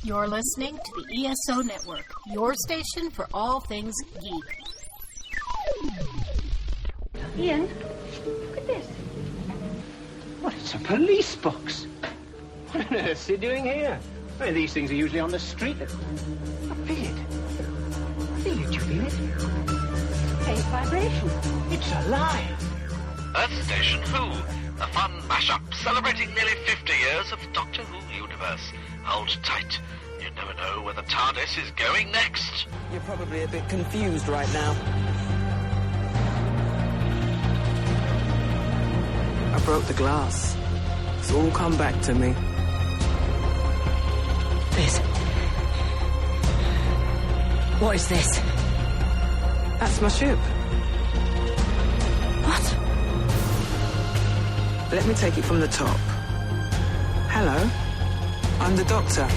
You're listening to the ESO Network, your station for all things geek. Ian, look at this. What, it's a police box. What on earth is he doing here? Well, these things are usually on the street. I feel it. Feel it, you feel it? Faint vibration. It's alive. Earth Station Who, a fun mashup celebrating nearly 50 years of Doctor Who universe. Hold tight. You never know where the TARDIS is going next. You're probably a bit confused right now. I broke the glass. It's all come back to me. This. What is this? That's my ship. What? Let me take it from the top. Hello, I'm the Doctor.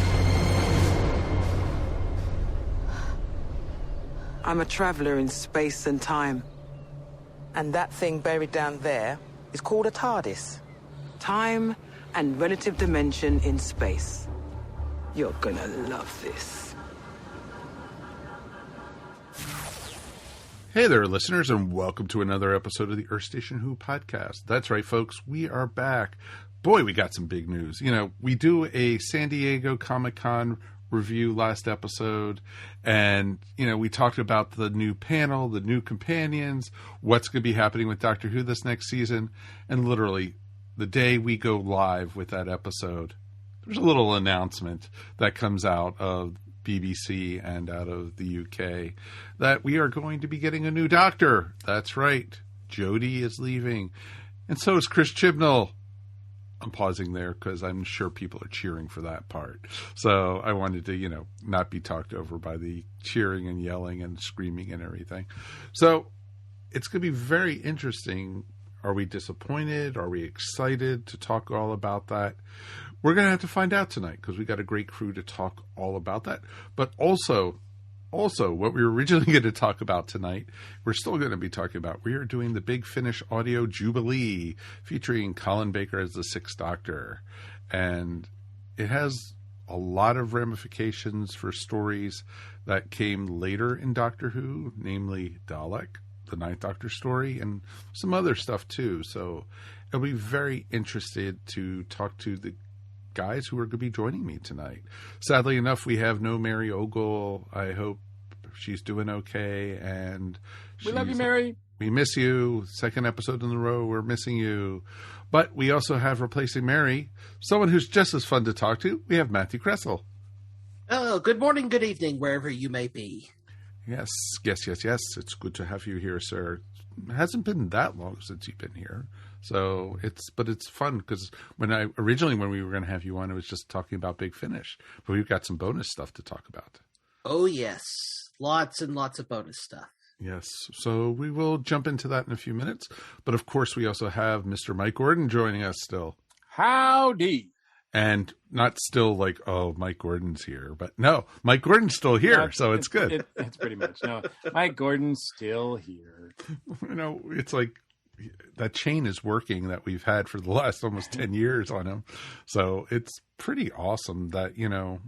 I'm a traveller in space and time. And that thing buried down there is called a TARDIS. Time and relative dimension in space. You're gonna love this. Hey there, listeners, and welcome to another episode of the Earth Station Who podcast. That's right, folks, we are back. Boy, we got some big news. You know, we do a San Diego Comic-Con review last episode, and, you know, we talked about the new panel, the new companions, what's going to be happening with Doctor Who this next season, and literally, the day we go live with that episode, there's a little announcement that comes out of BBC and out of the UK that we are going to be getting a new Doctor. That's right. Jodie is leaving. And so is Chris Chibnall. I'm pausing there because I'm sure people are cheering for that part. So I wanted to, you know, not be talked over by the cheering and yelling and screaming and everything. So it's going to be very interesting. Are we disappointed? Are we excited to talk all about that? We're going to have to find out tonight because we got a great crew to talk all about that. But also what we were originally going to talk about tonight, we're still going to be talking about. We are doing the Big Finish audio Jubilee featuring Colin Baker as the Sixth Doctor. And it has a lot of ramifications for stories that came later in Doctor Who, namely Dalek, the Ninth Doctor story, and some other stuff too. So I'll be very interested to talk to the guys who are going to be joining me tonight. Sadly enough, we have no Mary Ogle. I hope she's doing okay. And we love you, Mary. We miss you. Second episode in a row, we're missing you. But we also have replacing Mary, someone who's just as fun to talk to. We have Matthew Kresal. Oh, good morning, good evening, wherever you may be. Yes. It's good to have you here, sir. It hasn't been that long since you've been here. So it's fun because when we were going to have you on, it was just talking about Big Finish, but we've got some bonus stuff to talk about. Oh yes, lots and lots of bonus stuff. Yes, so we will jump into that in a few minutes. But of course, we also have Mr. Mike Gordon joining us still. Howdy. And not still like, oh, Mike Gordon's here, but no, Mike Gordon's still here, no, so it's good. It's pretty much no, Mike Gordon's still here. You know, it's like. That chain is working that we've had for the last almost 10 years on him. So it's pretty awesome that, you know,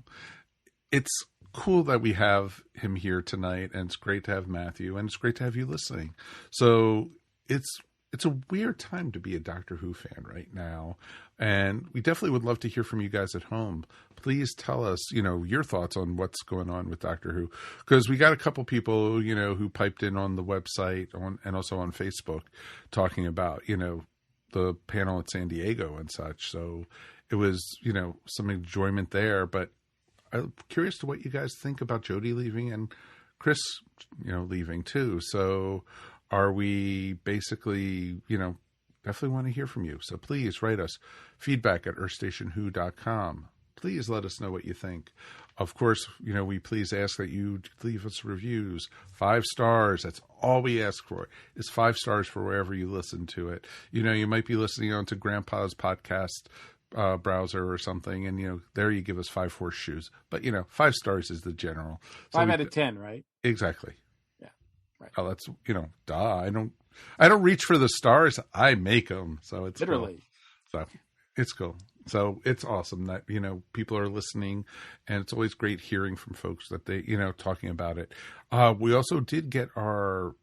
it's cool that we have him here tonight, and it's great to have Matthew, and it's great to have you listening. So it's a weird time to be a Doctor Who fan right now. And we definitely would love to hear from you guys at home. Please tell us, you know, your thoughts on what's going on with Doctor Who. Because we got a couple people, you know, who piped in on the website and also on Facebook talking about, you know, the panel at San Diego and such. So it was, you know, some enjoyment there. But I'm curious to what you guys think about Jodie leaving and Chris, you know, leaving too. So are we basically, you know, definitely want to hear from you. So please write us feedback@earthstationwho.com. Please let us know what you think. Of course, you know, we please ask that you leave us reviews. 5 stars. That's all we ask for is 5 stars for wherever you listen to it. You know, you might be listening on to Grandpa's podcast browser or something, and, you know, there you give us 5 horseshoes. But, you know, 5 stars is the general. 5 out of 10, right? Exactly. Yeah. Right. Oh, that's, you know, I don't reach for the stars. I make them. So it's literally cool. So it's cool. So it's awesome that, people are listening, and it's always great hearing from folks that they, talking about it. We also did get our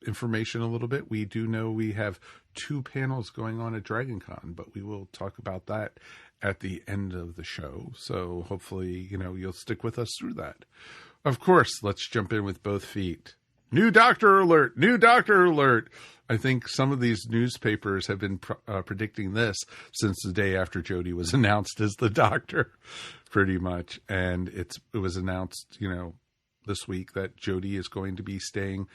information a little bit. We do know we have 2 panels going on at DragonCon, but we will talk about that at the end of the show. So hopefully, you'll stick with us through that. Of course, let's jump in with both feet. New Doctor alert! New Doctor alert! I think some of these newspapers have been predicting this since the day after Jodie was announced as the Doctor, pretty much. And it was announced, this week that Jodie is going to be staying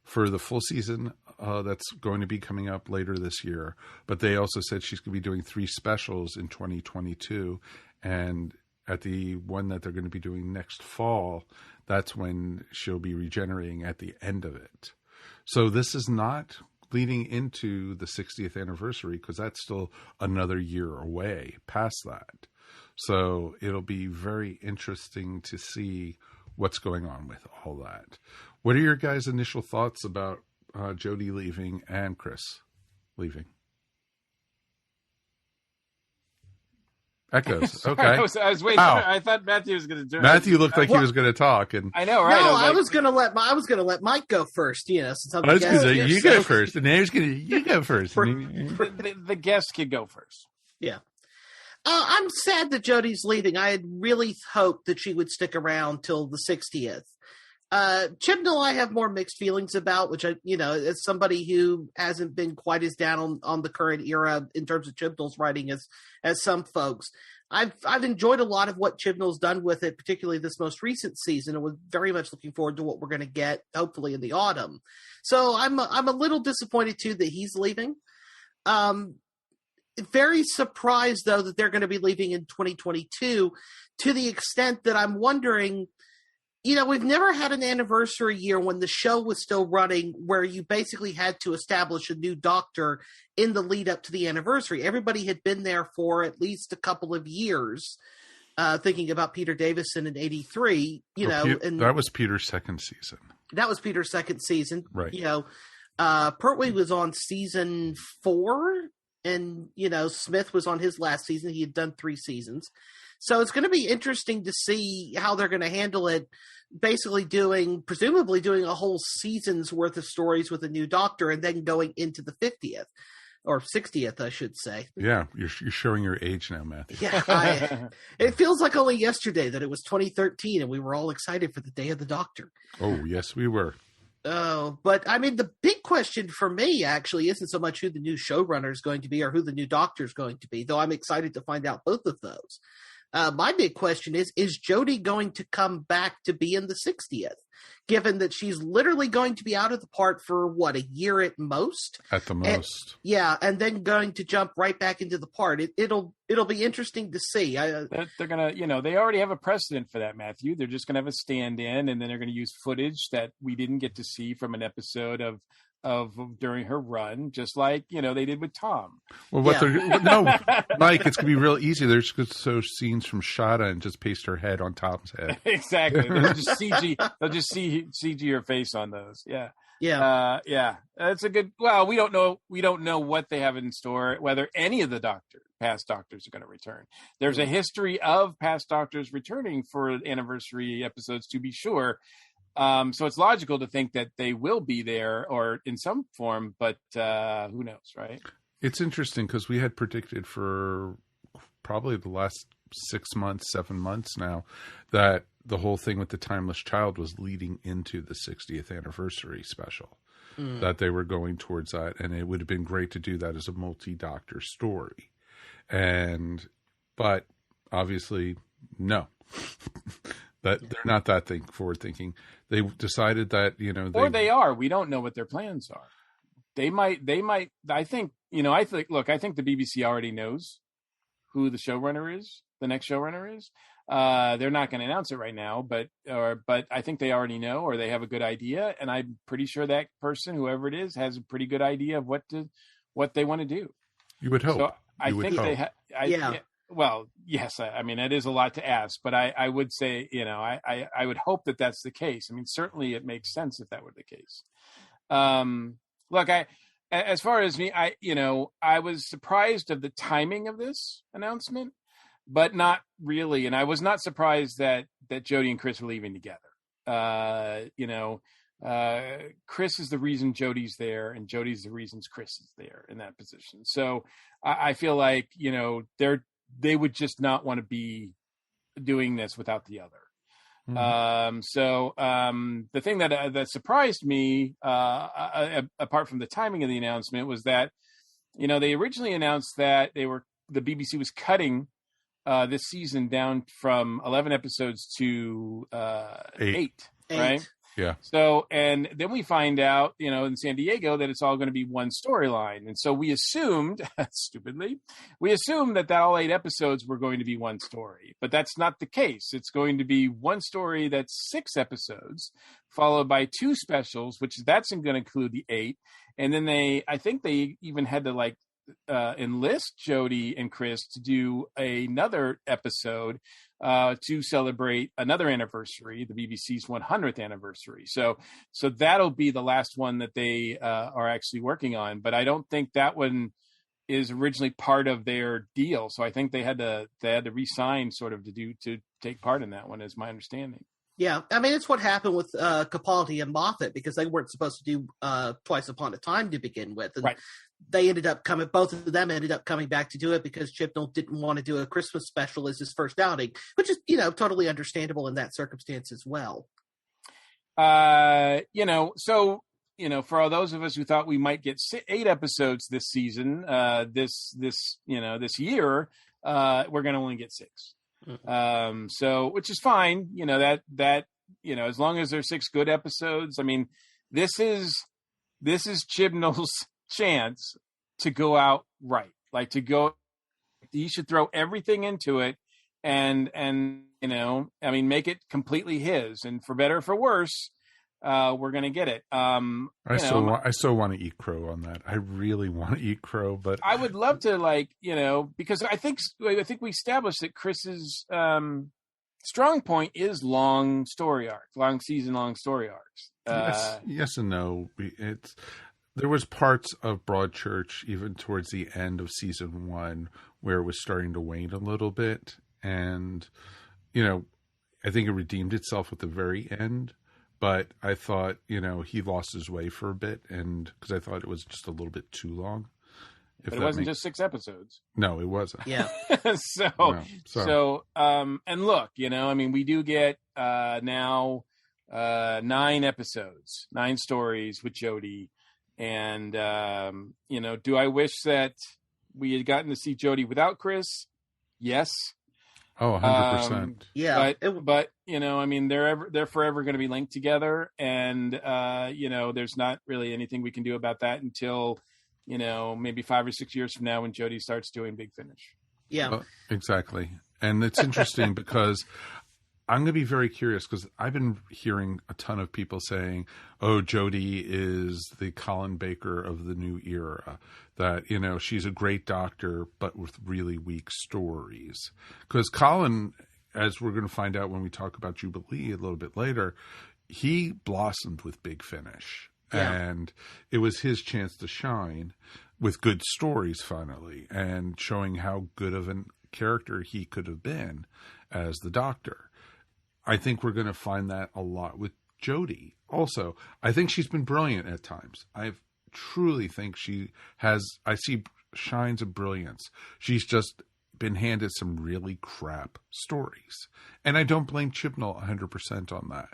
for the full season that's going to be coming up later this year. But they also said she's going to be doing 3 specials in 2022. And at the one that they're going to be doing next fall, that's when she'll be regenerating at the end of it. So this is not leading into the 60th anniversary, because that's still another year away past that. So it'll be very interesting to see what's going on with all that. What are your guys' initial thoughts about Jodie leaving and Chris leaving? Echoes. Okay. I was waiting. I thought Matthew was going to do it. Matthew looked like he was going to talk, and I know, right? No, I was going to let Mike go first. Since I'm the guest here, you go first, and then you go first. The guest could go first. Yeah. I'm sad that Jodie's leaving. I had really hoped that she would stick around till the 60th. Chibnall, I have more mixed feelings about, which as somebody who hasn't been quite as down on the current era in terms of Chibnall's writing as some folks. I've enjoyed a lot of what Chibnall's done with it, particularly this most recent season, and was very much looking forward to what we're going to get, hopefully in the autumn. So I'm a little disappointed too that he's leaving. Very surprised though that they're going to be leaving in 2022, to the extent that I'm wondering. We've never had an anniversary year when the show was still running where you basically had to establish a new Doctor in the lead up to the anniversary. Everybody had been there for at least a couple of years, thinking about Peter Davison in 83, and that was Peter's second season. That was Peter's second season. Right. Pertwee was on season 4, and, Smythe was on his last season. He had done 3 seasons. So it's going to be interesting to see how they're going to handle it, basically presumably doing a whole season's worth of stories with a new Doctor and then going into the 50th or 60th, I should say. Yeah, you're showing your age now, Matthew. Yeah, it feels like only yesterday that it was 2013 and we were all excited for the Day of the Doctor. Oh, yes, we were. Oh, but I mean, the big question for me actually isn't so much who the new showrunner is going to be or who the new Doctor is going to be, though I'm excited to find out both of those. My big question is Jodie going to come back to be in the 60th, given that she's literally going to be out of the part for, a year at most? At the most. And then going to jump right back into the part. It'll be interesting to see. They're going to, they already have a precedent for that, Matthew. They're just going to have a stand-in, and then they're going to use footage that we didn't get to see from an episode of during her run, just like they did with Tom. Well, Mike, it's gonna be real easy. They're just gonna show scenes from Shada and just paste her head on Tom's head. Exactly. They'll just CG her face on those. Yeah. Yeah. That's a good. Well, we don't know what they have in store. Whether any of the past Doctors are going to return. There's a history of past Doctors returning for anniversary episodes, to be sure. So it's logical to think that they will be there or in some form, but who knows, right? It's interesting because we had predicted for probably the last 6 months, 7 months now, that the whole thing with the Timeless Child was leading into the 60th anniversary special, that they were going towards that. And it would have been great to do that as a multi-Doctor story. But obviously, no. That they're not that forward thinking. They decided that, they are. We don't know what their plans are. They might, I think the BBC already knows who the showrunner is, the next showrunner is. They're not going to announce it right now, but I think they already know, or they have a good idea. And I'm pretty sure that person, whoever it is, has a pretty good idea of what they want to do. You would hope. So I think well, yes. I mean, it is a lot to ask, but I would say, I would hope that that's the case. I mean, certainly it makes sense if that were the case. Look, as far as me, I was surprised of the timing of this announcement. but not really. And I was not surprised that Jodie and Chris were leaving together. Chris is the reason Jodie's there, and Jodie's the reason Chris is there in that position. So I feel like, they would just not want to be doing this without the other. The thing that surprised me, apart from the timing of the announcement, was that, they originally announced that the BBC was cutting this season down from 11 episodes to 8, right? Yeah. So, and then we find out, in San Diego that it's all going to be one storyline. And so we assumed, stupidly, that all 8 episodes were going to be one story. But that's not the case. It's going to be one story that's 6 episodes, followed by 2 specials, that's going to include the 8. And then I think they even had to enlist Jodie and Chris to do another episode to celebrate another anniversary, the BBC's 100th anniversary. So that'll be the last one that they are actually working on. But I don't think that one is originally part of their deal. So I think they had to re-sign sort of to take part in that one, is my understanding. Yeah, I mean, it's what happened with Capaldi and Moffat, because they weren't supposed to do Twice Upon a Time to begin with. And right. Both of them ended up coming back to do it because Chibnall didn't want to do a Christmas special as his first outing, which is, totally understandable in that circumstance as well. For all those of us who thought we might get 8 episodes this season, this year, we're going to only get 6. Mm-hmm. Which is fine, as long as there's 6 good episodes. I mean, this is Chibnall's chance to go out right. He should throw everything into it and make it completely his, and for better or for worse, we're going to get it. I so want to eat crow on that. I really want to eat crow, but I would love to, because I think we established that Chris's strong point is long story arcs, long story arcs. Yes and no. There was parts of Broadchurch even towards the end of season 1 where it was starting to wane a little bit, and I think it redeemed itself at the very end. But I thought, he lost his way for a bit, and because I thought it was just a little bit too long. But it wasn't just 6 episodes. No, it wasn't. Yeah. And look, we do get now 9 episodes, 9 stories with Jodie. And, do I wish that we had gotten to see Jodie without Chris? Yes. Oh, 100%. Yeah. But they're forever going to be linked together. And, there's not really anything we can do about that until, maybe 5 or 6 years from now when Jodie starts doing Big Finish. Yeah. Well, exactly. And it's interesting because I'm going to be very curious, because I've been hearing a ton of people saying, oh, Jodie is the Colin Baker of the new era, that, she's a great doctor, but with really weak stories. Because Colin, as we're going to find out when we talk about Jubilee a little bit later, he blossomed with Big Finish. Yeah. And it was his chance to shine with good stories finally, and showing how good of a character he could have been as the Doctor. I think we're going to find that a lot with Jodie. Also, I think she's been brilliant at times. I truly think I see shines of brilliance. She's just been handed some really crap stories. And I don't blame Chibnall 100% on that.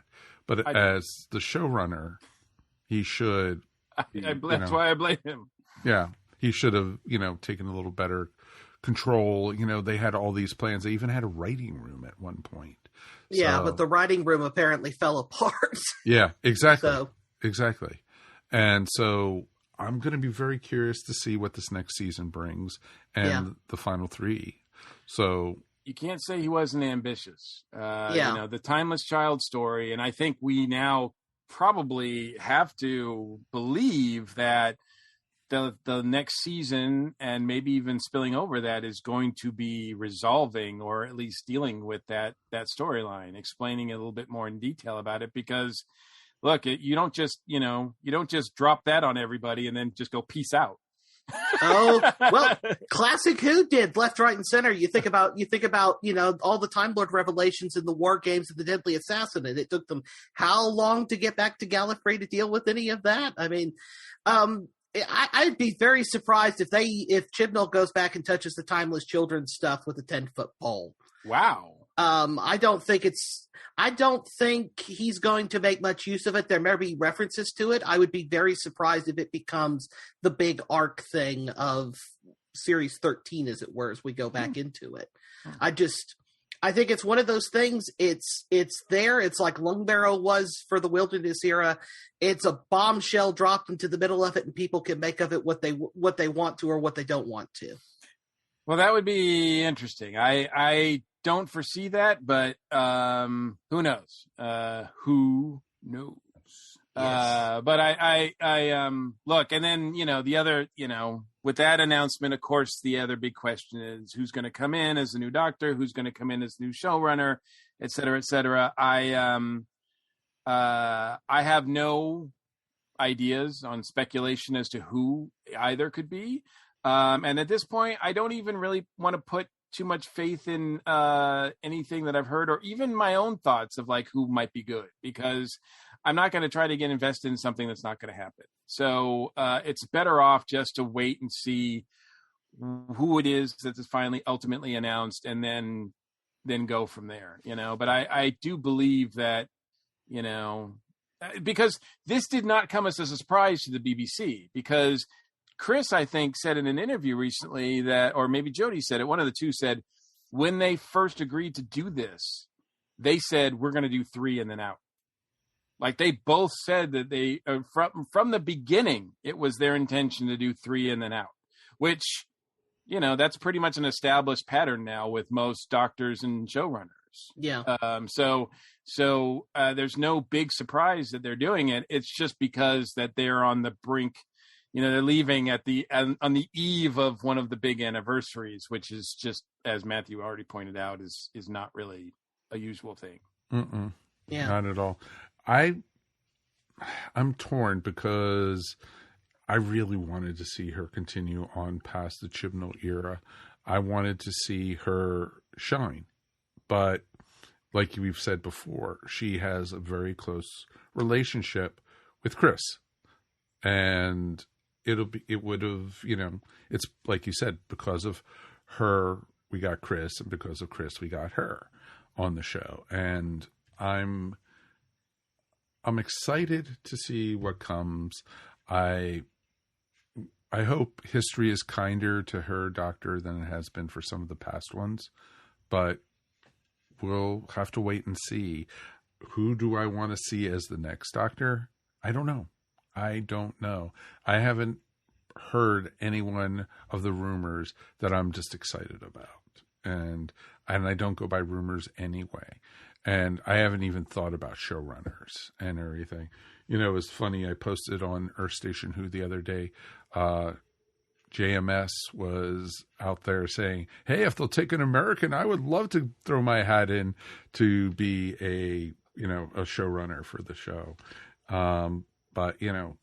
But as the showrunner, he should. That's why I blame him. Yeah. He should have, taken a little better control. They had all these plans. They even had a writing room at one point. Yeah, but the writing room apparently fell apart. Yeah, exactly. Exactly. And so I'm going to be very curious to see what this next season brings, and the final 3. So you can't say he wasn't ambitious. The Timeless Child story, and I think we now probably have to believe that the next season, and maybe even spilling over that, is going to be resolving, or at least dealing with that storyline, explaining a little bit more in detail about it. Because look, you don't just drop that on everybody and then just go peace out. Oh, well, classic Who did left, right, and center. You think about, all the Time Lord revelations in the War Games of the Deadly Assassin, and it took them how long to get back to Gallifrey to deal with any of that? I mean, I'd be very surprised if Chibnall goes back and touches the Timeless Children stuff with a 10-foot pole. Wow. I don't think he's going to make much use of it. There may be references to it. I would be very surprised if it becomes the big arc thing of Series 13, as it were, as we go back into it. I think it's one of those things. It's there. It's like Lung Barrow was for the Wilderness era. It's a bombshell dropped into the middle of it, and people can make of it what they want to or what they don't want to. Well, that would be interesting. I don't foresee that, but who knows? Who knows? Yes. But I look, and then, the other, with that announcement, of course, the other big question is who's going to come in as the new Doctor, who's going to come in as new showrunner, et cetera, et cetera. I have no ideas on speculation as to who either could be. And at this point, I don't even really want to put too much faith in anything that I've heard, or even my own thoughts of like who might be good, because I'm not going to try to get invested in something that's not going to happen. So it's better off just to wait and see who it is that is finally ultimately announced, and then go from there, But I do believe that, because this did not come as a surprise to the BBC, because Chris, I think, said in an interview recently that, or maybe Jodie said it, one of the two said, when they first agreed to do this, they said, we're going to do 3 and then out. Like, they both said that they, from the beginning, it was their intention to do 3 and then out, which, that's pretty much an established pattern now with most doctors and showrunners. Yeah. So there's no big surprise that they're doing it. It's just because that they're on the brink. They're leaving on the eve of one of the big anniversaries, which is just, as Matthew already pointed out, is not really a usual thing. Mm-mm. Yeah, not at all. I'm torn because I really wanted to see her continue on past the Chibnall era. I wanted to see her shine, but like we've said before, she has a very close relationship with Chris, and it would have, it's like you said, because of her, we got Chris, and because of Chris, we got her on the show. And I'm excited to see what comes. I hope history is kinder to her Doctor than it has been for some of the past ones, but we'll have to wait and see. Who do I want to see as the next Doctor? I don't know. I haven't heard any one of the rumors that I'm just excited about. And I don't go by rumors anyway. And I haven't even thought about showrunners and everything. It was funny. I posted on Earth Station Who the other day. JMS was out there saying, hey, if they'll take an American, I would love to throw my hat in to be a showrunner for the show. But, a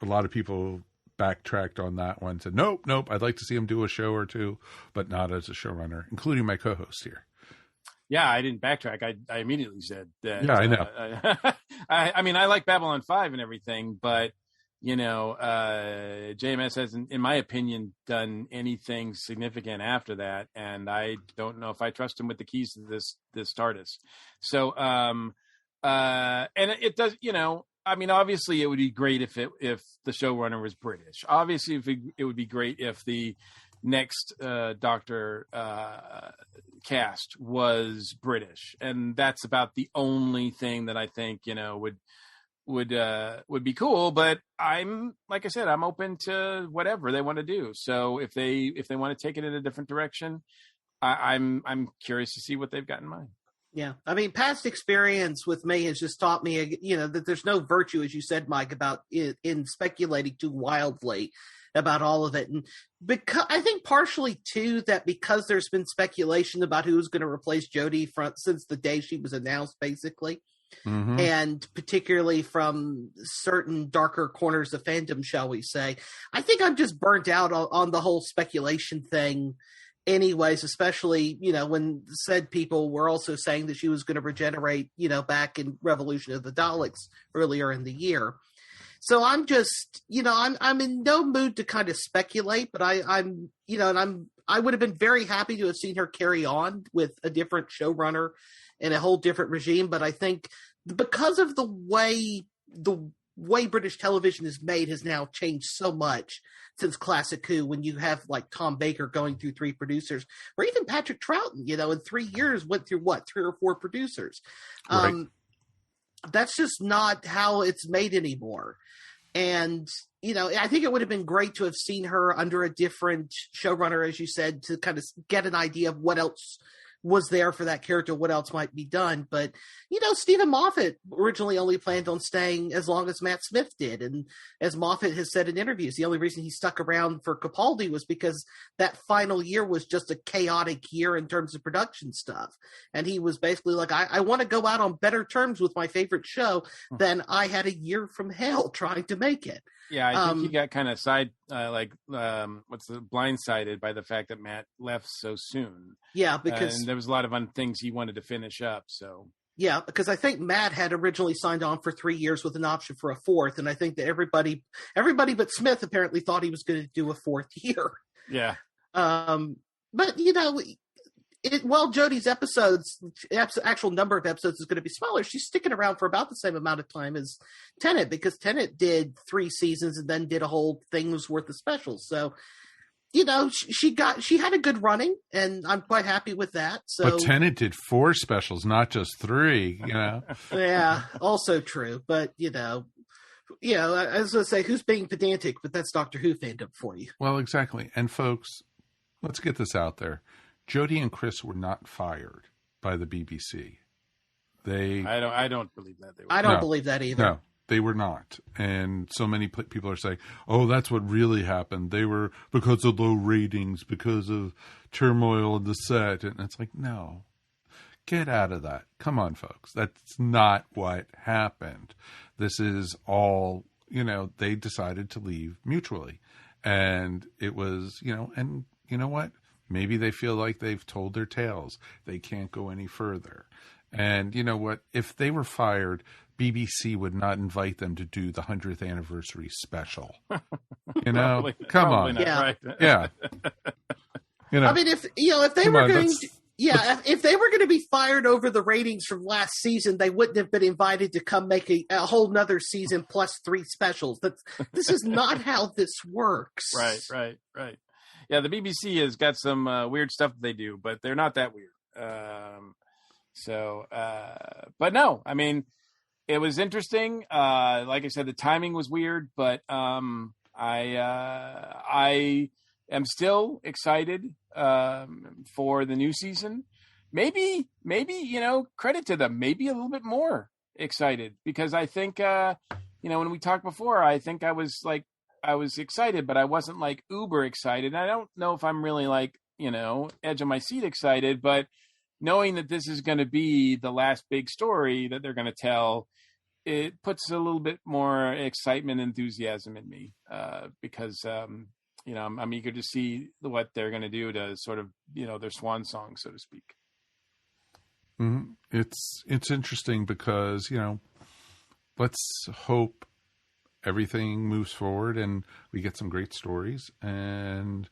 lot of people backtracked on that one, said, nope, I'd like to see him do a show or two, but not as a showrunner, including my co-host here. Yeah, I didn't backtrack. I immediately said that. Yeah, I know. I mean, I like Babylon 5 and everything, but, JMS hasn't, in my opinion, done anything significant after that, and I don't know if I trust him with the keys to this TARDIS. So, and it does, I mean, obviously, it would be great if the showrunner was British. Obviously, it would be great if the next Doctor cast was British, and that's about the only thing that I think would be cool. But I'm, like I said, I'm open to whatever they want to do. So if they want to take it in a different direction, I'm curious to see what they've got in mind. Yeah. I mean, past experience with me has just taught me, that there's no virtue, as you said, Mike, about in speculating too wildly about all of it. And because I think partially too, that because there's been speculation about who's going to replace Jodie since the day she was announced, basically, and particularly from certain darker corners of fandom, shall we say. I think I'm just burnt out on the whole speculation thing anyways, especially, when said people were also saying that she was going to regenerate, back in Revolution of the Daleks earlier in the year. So I'm just, I'm in no mood to kind of speculate, but I would have been very happy to have seen her carry on with a different showrunner and a whole different regime. But I think because of the way British television is made has now changed so much since Classic Who, when you have like Tom Baker going through 3 producers, or even Patrick Troughton, in 3 years went through 3 or 4 producers. Right. That's just not how it's made anymore. And, I think it would have been great to have seen her under a different showrunner, as you said, to kind of get an idea of what else was there for that character, what else might be done. But, Stephen Moffat originally only planned on staying as long as Matt Smith did. And as Moffat has said in interviews, the only reason he stuck around for Capaldi was because that final year was just a chaotic year in terms of production stuff. And he was basically like, I want to go out on better terms with my favorite show than I had a year from hell trying to make it. Yeah, I think he got kind of blindsided by the fact that Matt left so soon. Yeah, because there was a lot of things he wanted to finish up. So yeah, because I think Matt had originally signed on for 3 years with an option for a 4th, and I think that everybody but Smith apparently thought he was going to do a 4th year. Yeah. But while Jodie's actual number of episodes is going to be smaller, she's sticking around for about the same amount of time as Tennant, because Tennant did 3 seasons and then did a whole thing's worth of specials. So, she had a good running, and I'm quite happy with that. So, but Tennant did 4 specials, not just 3. Yeah, also true. But I was going to say, who's being pedantic? But that's Doctor Who fandom for you. Well, exactly. And folks, let's get this out there. Jodie and Chris were not fired by the BBC. I don't believe that they were. I don't believe that either. No, they were not. And so many people are saying, "Oh, that's what really happened. They were because of low ratings, because of turmoil in the set." And it's like, no, get out of that. Come on, folks. That's not what happened. This is all, they decided to leave mutually. And it was, and you know what? Maybe they feel like they've told their tales. They can't go any further. And you know what? If they were fired, BBC would not invite them to do the 100th anniversary special. Come on. Not, yeah. Right? Yeah. I mean, if they were going to... Yeah, if they were going to be fired over the ratings from last season, they wouldn't have been invited to come make a whole nother season plus 3 specials. This is not how this works. Right. Yeah, the BBC has got some weird stuff that they do, but they're not that weird. But no, I mean, it was interesting. Like I said, the timing was weird, but I am still excited for the new season. Maybe, credit to them. Maybe a little bit more excited, because I think, when we talked before, I think I was excited, but I wasn't like uber excited. I don't know if I'm really edge of my seat excited, but knowing that this is going to be the last big story that they're going to tell, it puts a little bit more excitement, enthusiasm in me, because, I'm eager to see what they're going to do to sort of, their swan song, so to speak. Mm-hmm. It's interesting because, let's hope everything moves forward and we get some great stories. And,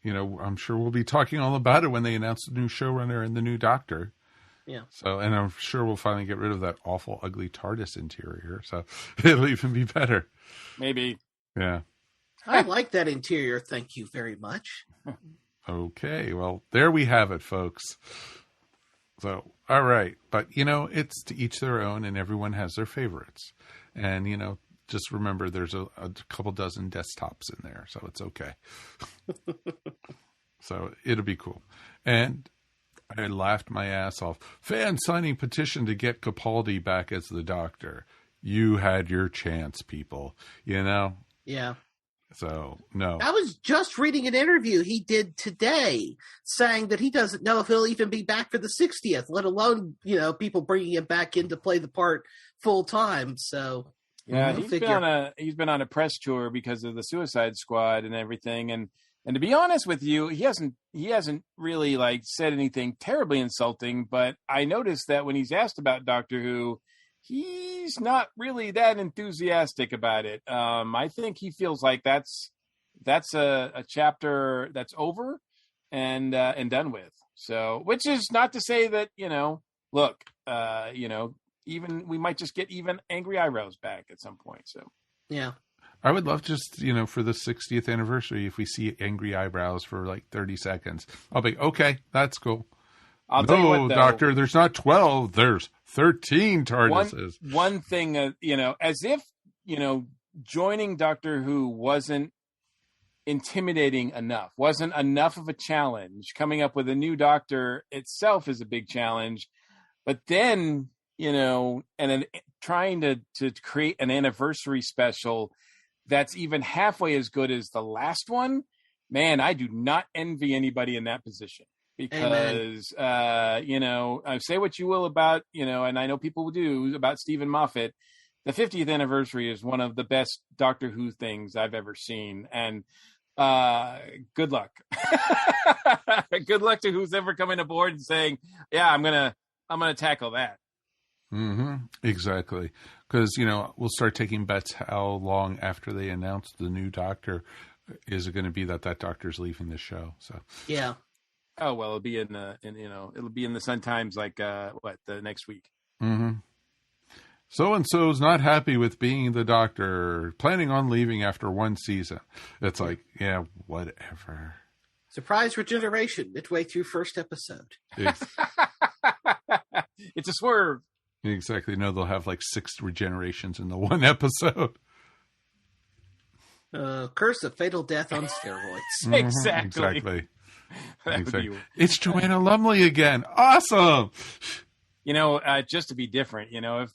I'm sure we'll be talking all about it when they announce the new showrunner and the new Doctor. Yeah. So, and I'm sure we'll finally get rid of that awful, ugly TARDIS interior. So it'll even be better. Maybe. Yeah. I like that interior. Thank you very much. Okay. Well, there we have it, folks. So, all right. But, it's to each their own, and everyone has their favorites. And, just remember there's a couple dozen desktops in there, so it's okay. So it'll be cool. And I laughed my ass off. Fan signing petition to get Capaldi back as the Doctor. You had your chance, people. Yeah. So, no. I was just reading an interview he did today saying that he doesn't know if he'll even be back for the 60th, let alone, people bringing him back in to play the part full time. So, yeah, he's been on a press tour because of the Suicide Squad and everything. And to be honest with you, he hasn't really said anything terribly insulting, but I noticed that when he's asked about Doctor Who, he's not really that enthusiastic about it. I think he feels like that's a chapter that's over and done with. So, which is not to say that, look, even we might just get even angry eyebrows back at some point. So, yeah. I would love just, for the 60th anniversary, if we see angry eyebrows for 30 seconds, I'll be, okay, that's cool. I'll tell you what, though, Doctor, there's not 12, there's 13 TARDISes. One thing, as if, joining Doctor Who wasn't intimidating enough, wasn't enough of a challenge. Coming up with a new Doctor itself is a big challenge. But then, and then trying to create an anniversary special that's even halfway as good as the last one, man, I do not envy anybody in that position. Because, say what you will about, and I know people do, about Stephen Moffat, the 50th anniversary is one of the best Doctor Who things I've ever seen. And good luck. Good luck to who's ever coming aboard and saying, yeah, I'm gonna tackle that. Mm-hmm. Exactly. Because, we'll start taking bets how long after they announce the new Doctor is it going to be that Doctor's leaving the show. So, yeah. Oh, well, it'll be it'll be in the Sun Times the next week. Mm-hmm. So-and-so's not happy with being the Doctor, planning on leaving after one season. It's yeah, whatever. Surprise regeneration midway through first episode. It's a swerve. Exactly. No, they'll have 6 regenerations in the one episode. Curse of fatal death on steroids. Mm-hmm. Exactly. Exactly. It's Joanna Lumley again. Awesome. Just to be different, if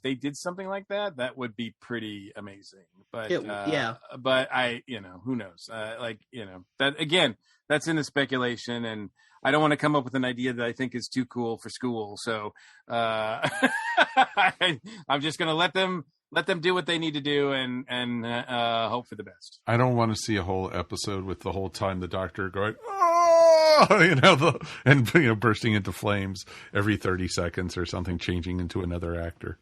they did something like that, that would be pretty amazing. But yeah. But who knows? That again, that's in the speculation, and I don't want to come up with an idea that I think is too cool for school. So I'm just going to let them do what they need to do and hope for the best. I don't want to see a whole episode with the whole time the Doctor going, oh, bursting into flames every 30 seconds or something, changing into another actor.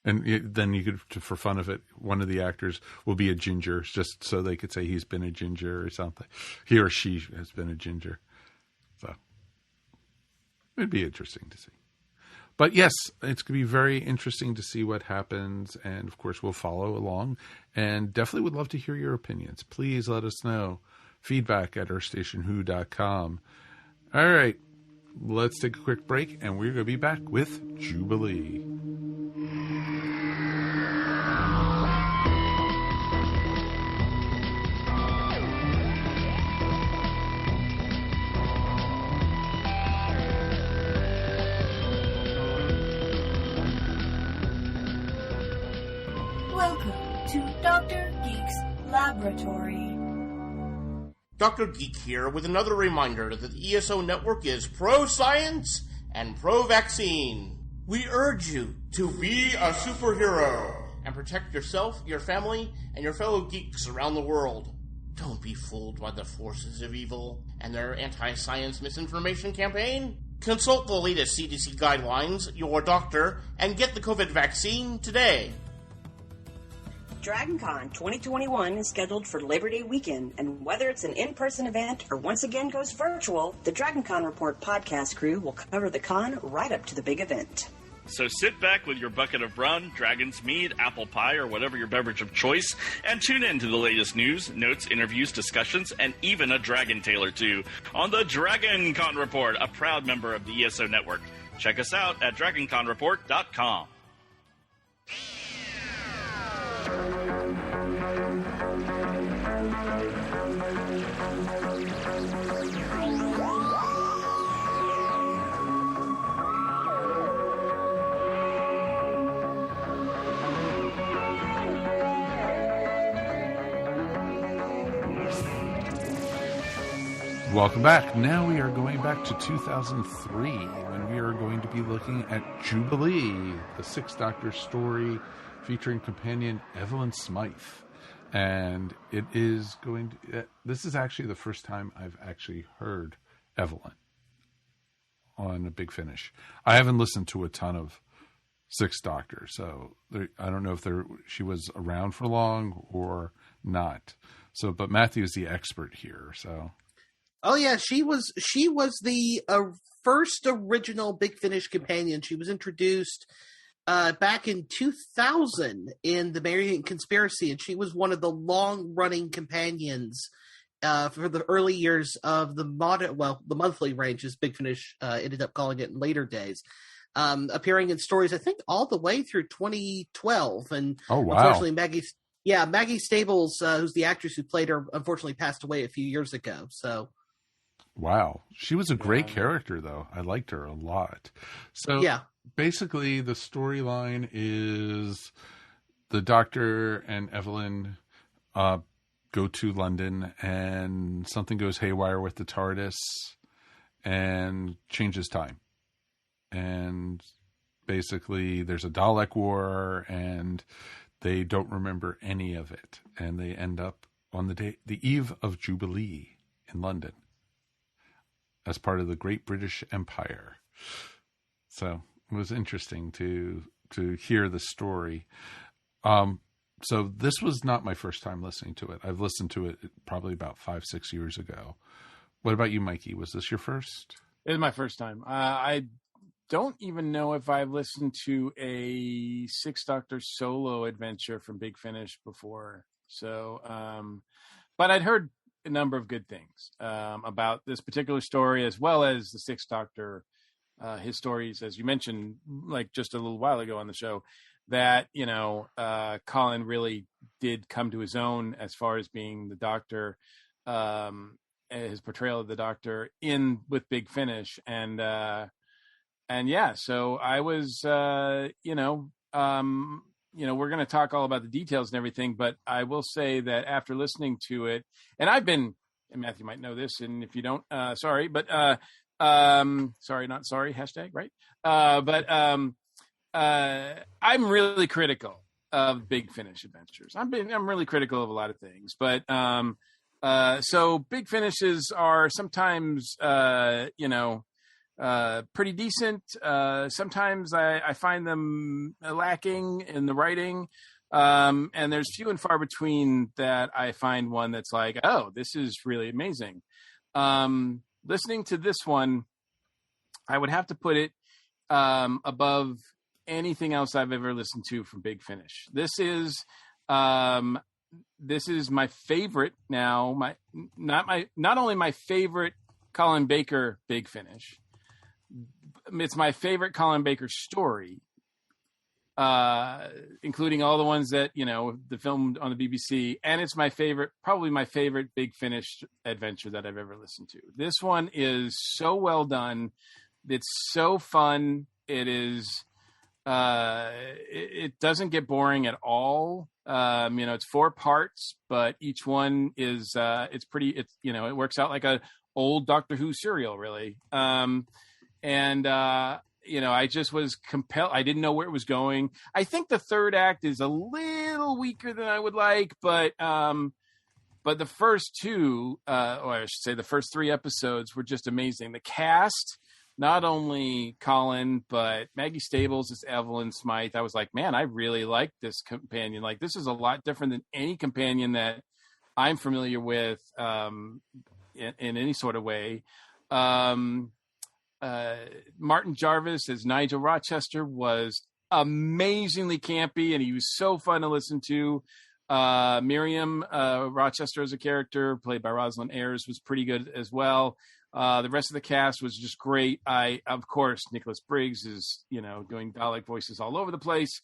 And then you could, for fun of it, one of the actors will be a ginger, just so they could say he's been a ginger or something. He or she has been a ginger. So it'd be interesting to see. But yes, it's going to be very interesting to see what happens. And of course, we'll follow along and definitely would love to hear your opinions. Please let us know. Feedback at earthstationwho.com. All right, let's take a quick break and we're going to be back with Jubilee. Welcome to Dr. Geek's Laboratory. Dr. Geek here with another reminder that the ESO Network is pro-science and pro-vaccine. We urge you to be a superhero and protect yourself, your family, and your fellow geeks around the world. Don't be fooled by the forces of evil and their anti-science misinformation campaign. Consult the latest CDC guidelines, your doctor, and get the COVID vaccine today. DragonCon 2021 is scheduled for Labor Day weekend, and whether it's an in-person event or once again goes virtual, the DragonCon Report podcast crew will cover the con right up to the big event. So sit back with your bucket of rum, dragon's mead, apple pie, or whatever your beverage of choice, and tune in to the latest news, notes, interviews, discussions, and even a dragon tale or two on the DragonCon Report, a proud member of the ESO Network. Check us out at DragonConReport.com. Welcome back. Now we are going back to 2003 when we are going to be looking at Jubilee, the Sixth Doctor story featuring companion Evelyn Smythe. And it is going to, this is actually the first time I've actually heard Evelyn on a Big Finish. I haven't listened to a ton of Sixth Doctor, so I don't know if she was around for long or not. So, but Matthew is the expert here, so. Oh yeah, she was the first original Big Finish companion. She was introduced back in 2000 in the Marian Conspiracy, and she was one of the long-running companions for the early years of the monthly range, as Big Finish ended up calling it in later days. Appearing in stories, I think, all the way through 2012. And oh, wow. Unfortunately, Maggie Stables, who's the actress who played her, unfortunately passed away a few years ago. So. Wow. She was a great character, though. I liked her a lot. So basically the storyline is the Doctor and Evelyn go to London and something goes haywire with the TARDIS and changes time. And basically there's a Dalek war and they don't remember any of it. And they end up on the eve of Jubilee in London, as part of the Great British Empire. So it was interesting to hear the story. So this was not my first time listening to it. I've listened to it probably about 5-6 years ago. What about you, Mikey? Was this your first? It was my first time. I don't even know if I've listened to a Sixth Doctor solo adventure from Big Finish before. So, but I'd heard a number of good things about this particular story, as well as the Sixth Doctor, his stories, as you mentioned, like just a little while ago on the show, that, Colin really did come to his own as far as being the Doctor, his portrayal of the Doctor with Big Finish. And yeah, so I was, we're going to talk all about the details and everything, but I will say that after listening to it, and Matthew might know this, and if you don't, sorry, but, sorry, not sorry, hashtag, right? But I'm really critical of Big Finish adventures. I'm really critical of a lot of things, but, so Big Finishes are sometimes, pretty decent. Sometimes I find them lacking in the writing. And there's few and far between that I find one that's like, oh, this is really amazing. Listening to this one, I would have to put it above anything else I've ever listened to from Big Finish. This is my favorite now. Not only my favorite Colin Baker Big Finish. It's my favorite Colin Baker story, including all the ones that, the filmed on the BBC. And it's probably my favorite Big Finish adventure that I've ever listened to. This one is so well done. It's so fun. It is, it doesn't get boring at all. It's 4 parts, but each one is, it works out like a old Doctor Who serial, really. I just was compelled. I didn't know where it was going. I think the third act is a little weaker than I would like, but the first two, or I should say the first 3 episodes were just amazing. The cast, not only Colin, but Maggie Stables as Evelyn Smythe. I was like, man, I really like this companion. Like, this is a lot different than any companion that I'm familiar with, in any sort of way. Martin Jarvis as Nigel Rochester was amazingly campy, and he was so fun to listen to. Miriam Rochester as a character, played by Rosalind Ayres, was pretty good as well. The rest of the cast was just great. Of course, Nicholas Briggs is, doing Dalek voices all over the place.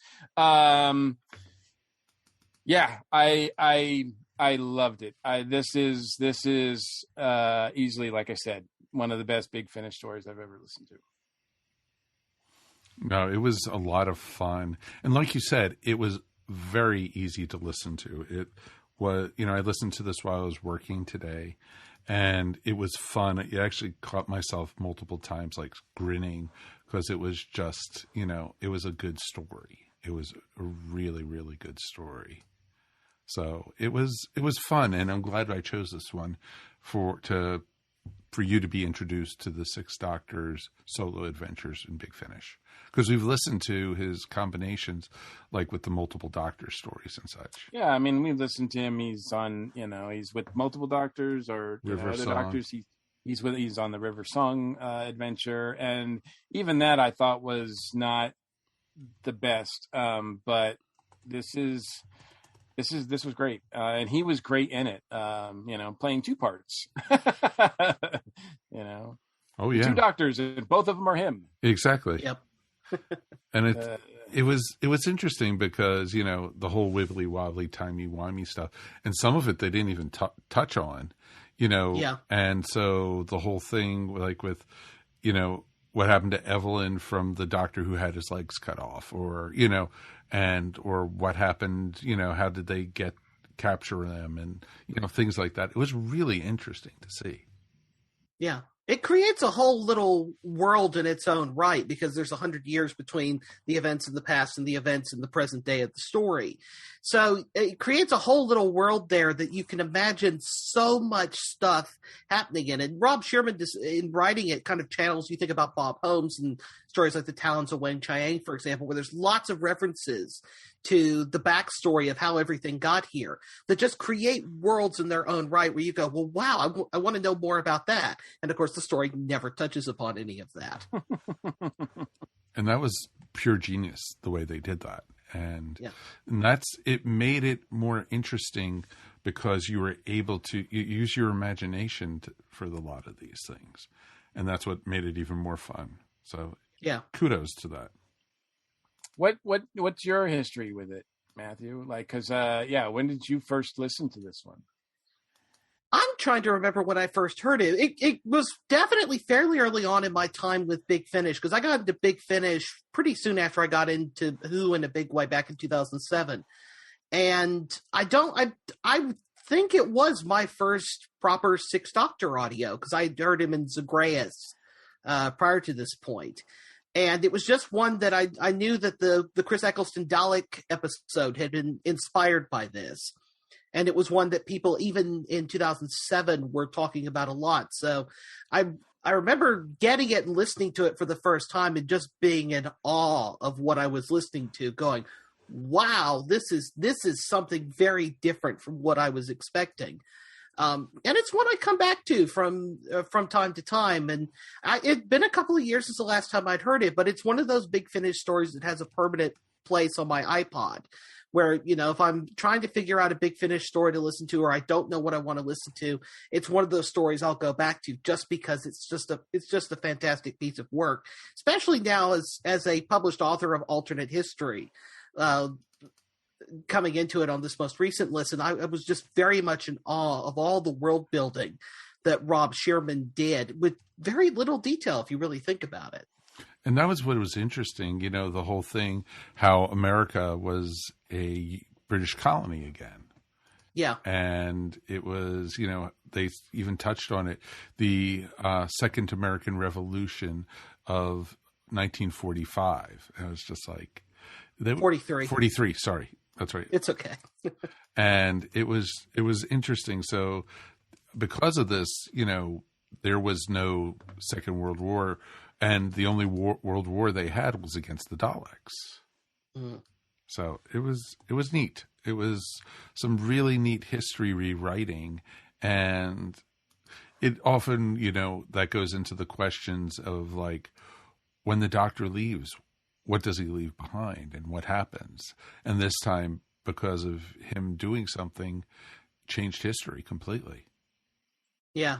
Yeah, I loved it. This is easily, like I said, one of the best Big Finish stories I've ever listened to. No, it was a lot of fun. And like you said, it was very easy to listen to. It was, I listened to this while I was working today, And it was fun. It actually caught myself multiple times, like grinning, because it was just, it was a good story. It was a really, really good story. So it was fun, and I'm glad I chose this one for you to be introduced to the Sixth Doctor's solo adventures in Big Finish, because we've listened to his combinations, like with the multiple Doctor stories and such. Yeah, I mean, we've listened to him. He's on, he's with multiple Doctors or other Doctors. He's on the River Song adventure, and even that I thought was not the best. But this was great, and he was great in it. Playing two parts. Oh yeah, 2 Doctors, and both of them are him. Exactly. Yep. And it was interesting because the whole wibbly wobbly timey wimey stuff, and some of it they didn't even touch on. Yeah. And so the whole thing, like with, what happened to Evelyn from the Doctor who had his legs cut off, or or what happened, how did they capture them, and things like that. It was really interesting to see. Yeah. It creates a whole little world in its own right, because there's 100 years between the events in the past and the events in the present day of the story. So it creates a whole little world there that you can imagine so much stuff happening in. And Rob Shearman, in writing it, kind of channels, you think about Bob Holmes and stories like The Talons of Wang Chiang, for example, where there's lots of references to the backstory of how everything got here that just create worlds in their own right, where you go, well, wow, I want to know more about that. And of course, the story never touches upon any of that. And that was pure genius, the way they did that. And it made it more interesting because you were able to use your imagination for a lot of these things. And that's what made it even more fun. So kudos to that. What's your history with it, Matthew? Like, because when did you first listen to this one? I'm trying to remember when I first heard it. It was definitely fairly early on in my time with Big Finish, because I got into Big Finish pretty soon after I got into Who in a big way back in 2007. And I think it was my first proper Sixth Doctor audio, because I heard him in Zagreus prior to this point. And it was just one that I knew that the Chris Eccleston Dalek episode had been inspired by this. And it was one that people, even in 2007, were talking about a lot. So I remember getting it and listening to it for the first time and just being in awe of what I was listening to, going, wow, this is something very different from what I was expecting. And it's one I come back to from time to time. And it's been a couple of years since the last time I'd heard it, but it's one of those Big Finish stories that has a permanent place on my iPod, where, if I'm trying to figure out a Big Finish story to listen to, or I don't know what I want to listen to, it's one of those stories I'll go back to, just because it's just a fantastic piece of work, especially now as a published author of alternate history. Coming into it on this most recent listen, I was just very much in awe of all the world building that Rob Shearman did with very little detail, if you really think about it. And that was what was interesting, the whole thing, how America was a British colony again. Yeah. And it was, they even touched on it, the Second American Revolution of 1945. And it was just like... 43. 43, sorry. That's right. It's okay. And it was interesting. So because of this, there was no Second World War, and the only world war they had was against the Daleks. Mm. So it was neat. It was some really neat history rewriting, and it often, that goes into the questions of, like, when the Doctor leaves, what does he leave behind and what happens? And this time, because of him doing something, changed history completely. Yeah.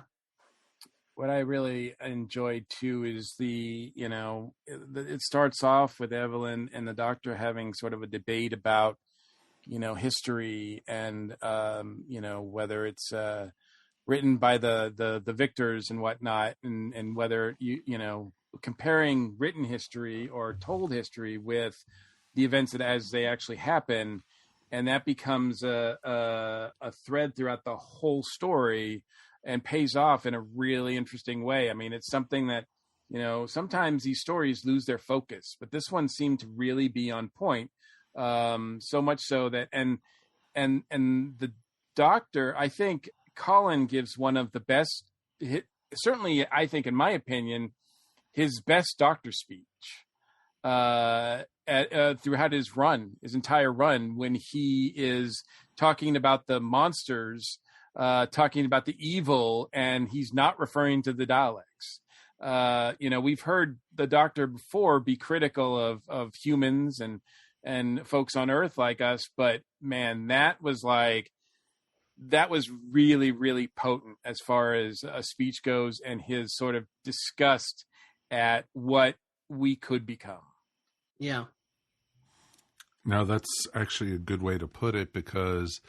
What I really enjoyed too is it starts off with Evelyn and the Doctor having sort of a debate about, history and, whether it's written by the victors and whatnot, and whether comparing written history or told history with the events as they actually happen. And that becomes a thread throughout the whole story. and pays off in a really interesting way. I mean, it's something that, sometimes these stories lose their focus, but this one seemed to really be on point. So much so that, and the Doctor, I think Colin gives one of the best, certainly I think in my opinion, his best Doctor speech throughout his entire run, when he is talking about the monsters, talking about the evil, and he's not referring to the Daleks. We've heard the Doctor before be critical of humans and folks on Earth like us, but man, that was really, really potent as far as a speech goes, and his sort of disgust at what we could become. Yeah. No, that's actually a good way to put it, because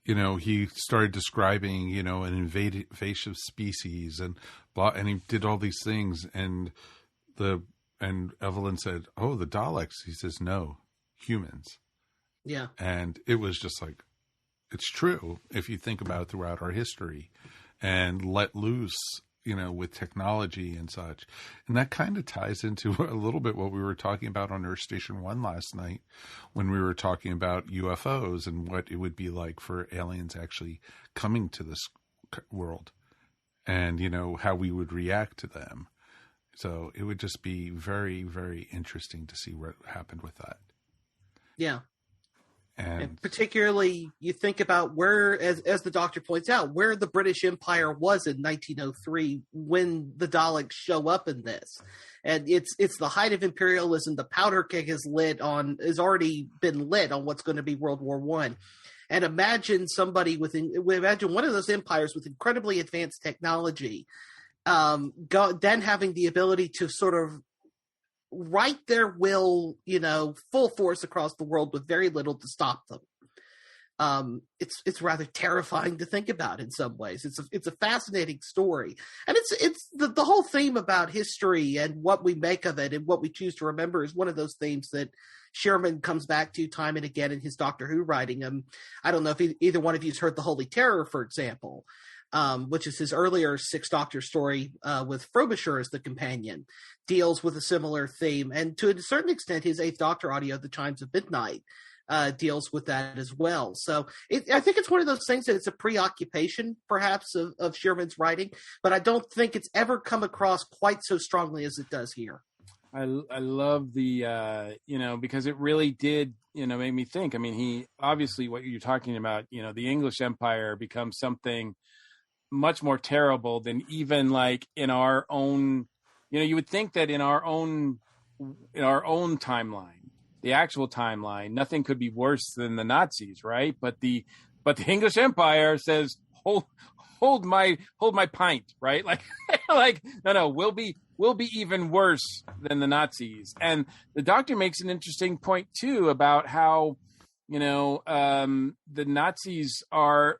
he started describing, an invasive species and blah, and he did all these things, and Evelyn said, "Oh, the Daleks." He says, "No, humans." Yeah. And it was just like, it's true if you think about it throughout our history, and let loose, with technology and such. And that kind of ties into a little bit what we were talking about on Earth Station 1 last night, when we were talking about UFOs and what it would be like for aliens actually coming to this world, and, how we would react to them. So it would just be very, very interesting to see what happened with that. Yeah. And particularly, you think about where, as the Doctor points out, where the British Empire was in 1903 when the Daleks show up in this, and it's the height of imperialism. The powder keg has already been lit on what's going to be World War I. And imagine one of those empires with incredibly advanced technology, then having the ability to sort of write their will, full force across the world with very little to stop them. It's rather terrifying to think about in some ways. It's a fascinating story, and it's the whole theme about history and what we make of it and what we choose to remember is one of those themes that Sherman comes back to time and again in his Doctor Who writing. I don't know if either one of you's heard The Holy Terror, for example, which is his earlier Sixth Doctor story with Frobisher as the companion, deals with a similar theme. And to a certain extent, his Eighth Doctor audio, The Chimes of Midnight, deals with that as well. So I think it's one of those things that it's a preoccupation, perhaps, of Sherman's writing, but I don't think it's ever come across quite so strongly as it does here. I love the, because it really did, make me think. I mean, he obviously, what you're talking about, the English Empire becomes something much more terrible than even like in our own, you would think that in our own timeline, the actual timeline, nothing could be worse than the Nazis, right? But the English Empire says, hold my pint, right? Like no, we'll be even worse than the Nazis. And the Doctor makes an interesting point too about how, the Nazis are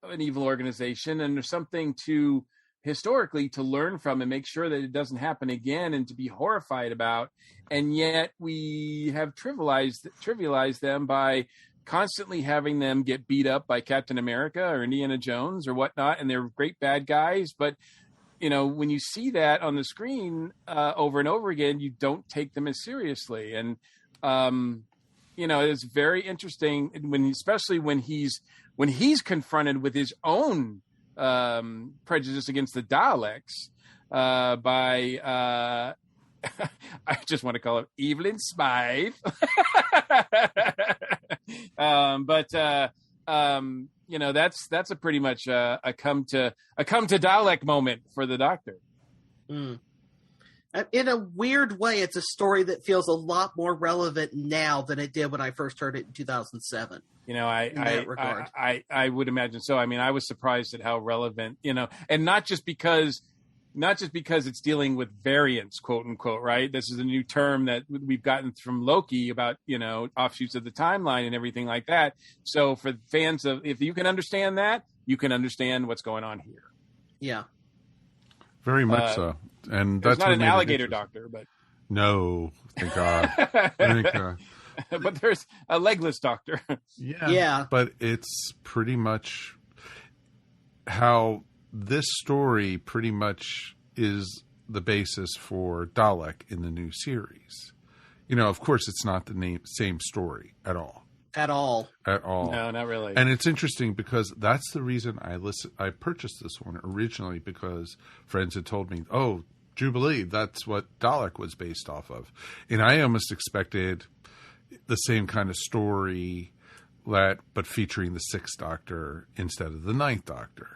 an evil organization, and there's something to historically to learn from and make sure that it doesn't happen again and to be horrified about. And yet we have trivialized them by constantly having them get beat up by Captain America or Indiana Jones or whatnot, and they're great bad guys. But when you see that on the screen over and over again, you don't take them as seriously. And it's very interesting especially when he's confronted with his own prejudice against the Daleks by I just want to call it Evelyn Smythe. That's a pretty much a come to Dalek moment for the Doctor. Mm. In a weird way, it's a story that feels a lot more relevant now than it did when I first heard it in 2007. I would imagine so. I mean, I was surprised at how relevant, and not just because it's dealing with variants, quote unquote, right? This is a new term that we've gotten from Loki about, offshoots of the timeline and everything like that. So for fans if you can understand that, you can understand what's going on here. Yeah. Very much so. And that's not an alligator doctor, but no, thank God. Thank God. But there's a legless doctor. Yeah. But it's pretty much how this story pretty much is the basis for Dalek in the new series. Of course, it's not the same story at all. At all. No, not really. And it's interesting because that's the reason I purchased this one originally, because friends had told me, oh, Jubilee, that's what Dalek was based off of. And I almost expected the same kind of story, but featuring the Sixth Doctor instead of the Ninth Doctor.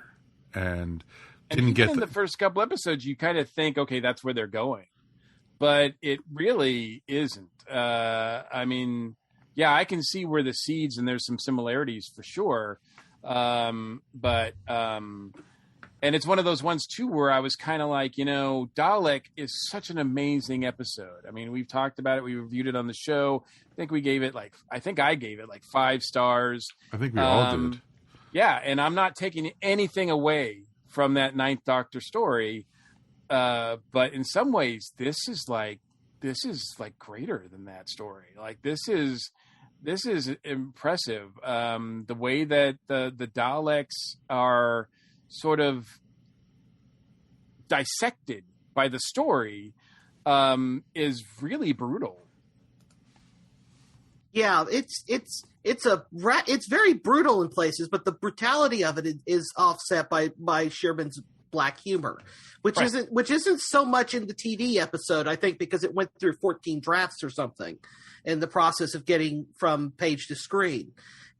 And didn't get in the first couple episodes, you kind of think, okay, that's where they're going. But it really isn't. I mean, yeah, I can see where the seeds, and there's some similarities for sure. And it's one of those ones too where I was kind of like, Dalek is such an amazing episode. I mean, we've talked about it, we reviewed it on the show. I think I gave it like 5 stars. I think we all did. Yeah, and I'm not taking anything away from that Ninth Doctor story, but in some ways, this is like greater than that story. Like this is impressive. The way that the Daleks are sort of dissected by the story is really brutal. Yeah, it's very brutal in places, but the brutality of it is offset by Sherman's black humor, which isn't so much in the TV episode, I think, because it went through 14 drafts or something in the process of getting from page to screen.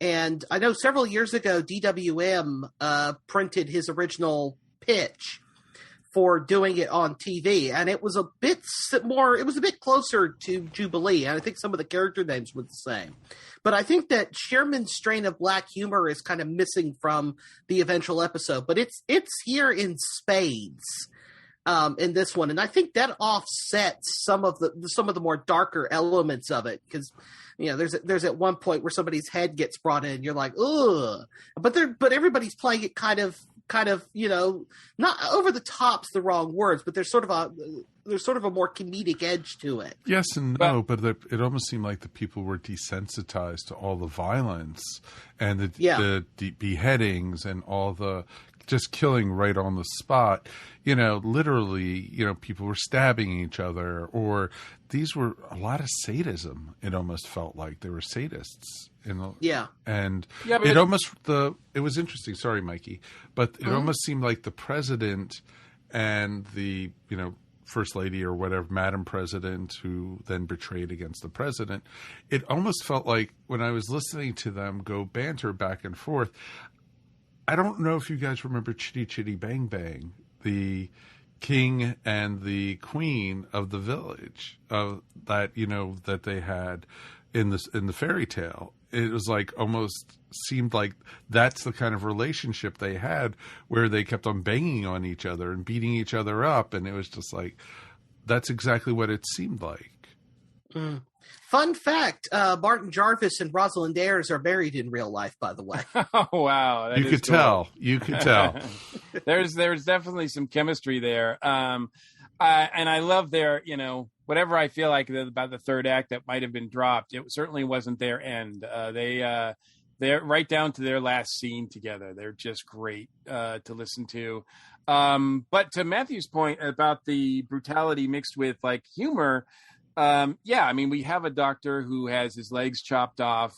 And I know several years ago, DWM printed his original pitch for doing it on TV, and it was a bit closer to Jubilee, and I think some of the character names were the same. But I think that Sherman's strain of black humor is kind of missing from the eventual episode, but it's here in spades in this one, and I think that offsets some of the more darker elements of it, because there's at one point where somebody's head gets brought in, you're like, ugh, but everybody's playing it kind of not over the top's the wrong words, but there's sort of a more comedic edge to it. Yes and no, but it almost seemed like the people were desensitized to all the violence and the beheadings and all the just killing right on the spot. Literally, people were stabbing each other, or these were a lot of sadism. It almost felt like they were sadists. It was interesting. Sorry, Mikey, but it almost seemed like the president and the first lady or whatever, Madam President, who then betrayed against the president. It almost felt like when I was listening to them go banter back and forth. I don't know if you guys remember Chitty Chitty Bang Bang, the king and the queen of the village that they had in the fairy tale. It was like almost seemed like that's the kind of relationship they had, where they kept on banging on each other and beating each other up, and it was just like that's exactly what it seemed like. Fun fact, Martin Jarvis and Rosalind Ayres are married in real life, by the way. Oh, wow. You could tell. There's definitely some chemistry there. And I love their, whatever I feel like about the third act that might have been dropped, it certainly wasn't their end. They're right down to their last scene together. They're just great to listen to. But to Matthew's point about the brutality mixed with like humor, I mean, we have a doctor who has his legs chopped off,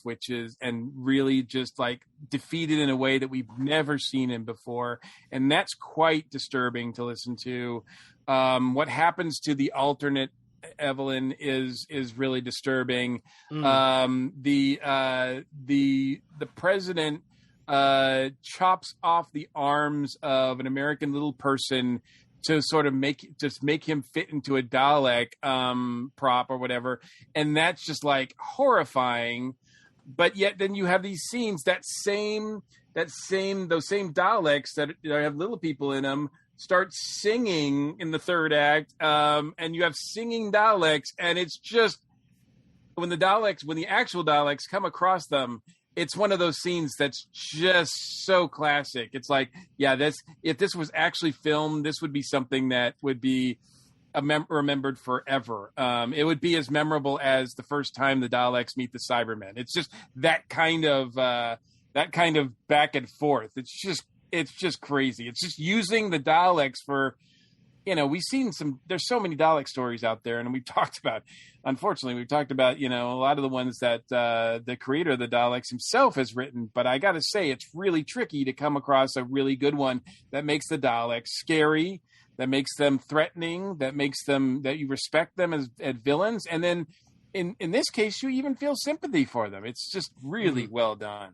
and really just like defeated in a way that we've never seen him before. And that's quite disturbing to listen to. What happens to the alternate Evelyn is really disturbing. The president chops off the arms of an American little person to sort of make him fit into a Dalek prop or whatever, and that's just like horrifying. But yet, then you have these scenes, those same Daleks that have little people in them start singing in the third act, and you have singing Daleks, and it's just when the actual Daleks come across them, it's one of those scenes that's just so classic. It's like, if this was actually filmed, this would be something that would be remembered forever. It would be as memorable as the first time the Daleks meet the Cybermen. It's just that kind of back and forth. It's just it's just crazy. It's just using the Daleks for, there's so many Dalek stories out there, and we've talked about, unfortunately, a lot of the ones that the creator of the Daleks himself has written. But I got to say, it's really tricky to come across a really good one that makes the Daleks scary, that makes them threatening, that you respect them as villains. And then in this case, you even feel sympathy for them. It's just really well done.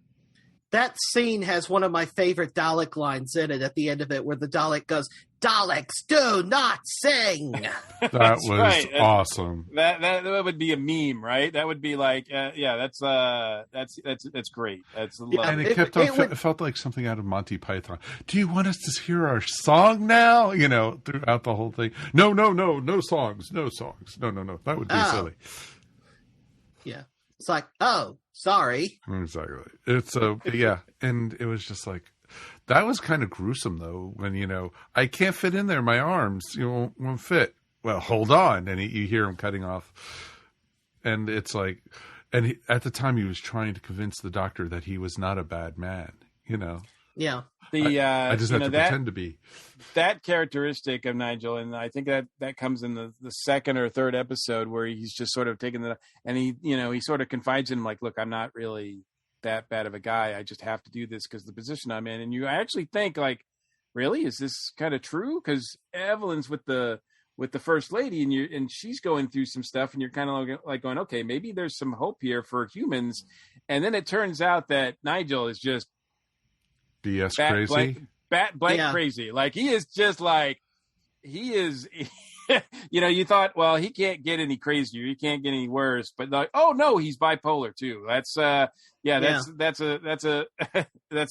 That scene has one of my favorite Dalek lines in it at the end of it, where the Dalek goes, "Daleks do not sing." That was right. Awesome. That would be a meme, right? That would be like, that's great. And it felt like something out of Monty Python. Do you want us to hear our song now? Throughout the whole thing. No songs. No. That would be silly. Yeah. It's like, oh, sorry. Exactly. It's and it was just like, that was kind of gruesome though, when, I can't fit in there. My arms, won't fit. Well, hold on. And you hear him cutting off. And it's like, at the time he was trying to convince the doctor that he was not a bad man, Yeah. I just have to pretend to be. That characteristic of Nigel, and I think that comes in the second or third episode, where he's just sort of taking and he sort of confides in him, like, look, I'm not really that bad of a guy. I just have to do this because of the position I'm in. And you actually think, like, really, is this kind of true? Because Evelyn's with the first lady, and she's going through some stuff, and you're kind of like going, okay, maybe there's some hope here for humans. And then it turns out that Nigel is just BS crazy. Blank crazy. Like, he is just like, you thought, well, he can't get any crazier, he can't get any worse, but like, oh no, he's bipolar too. That's that's a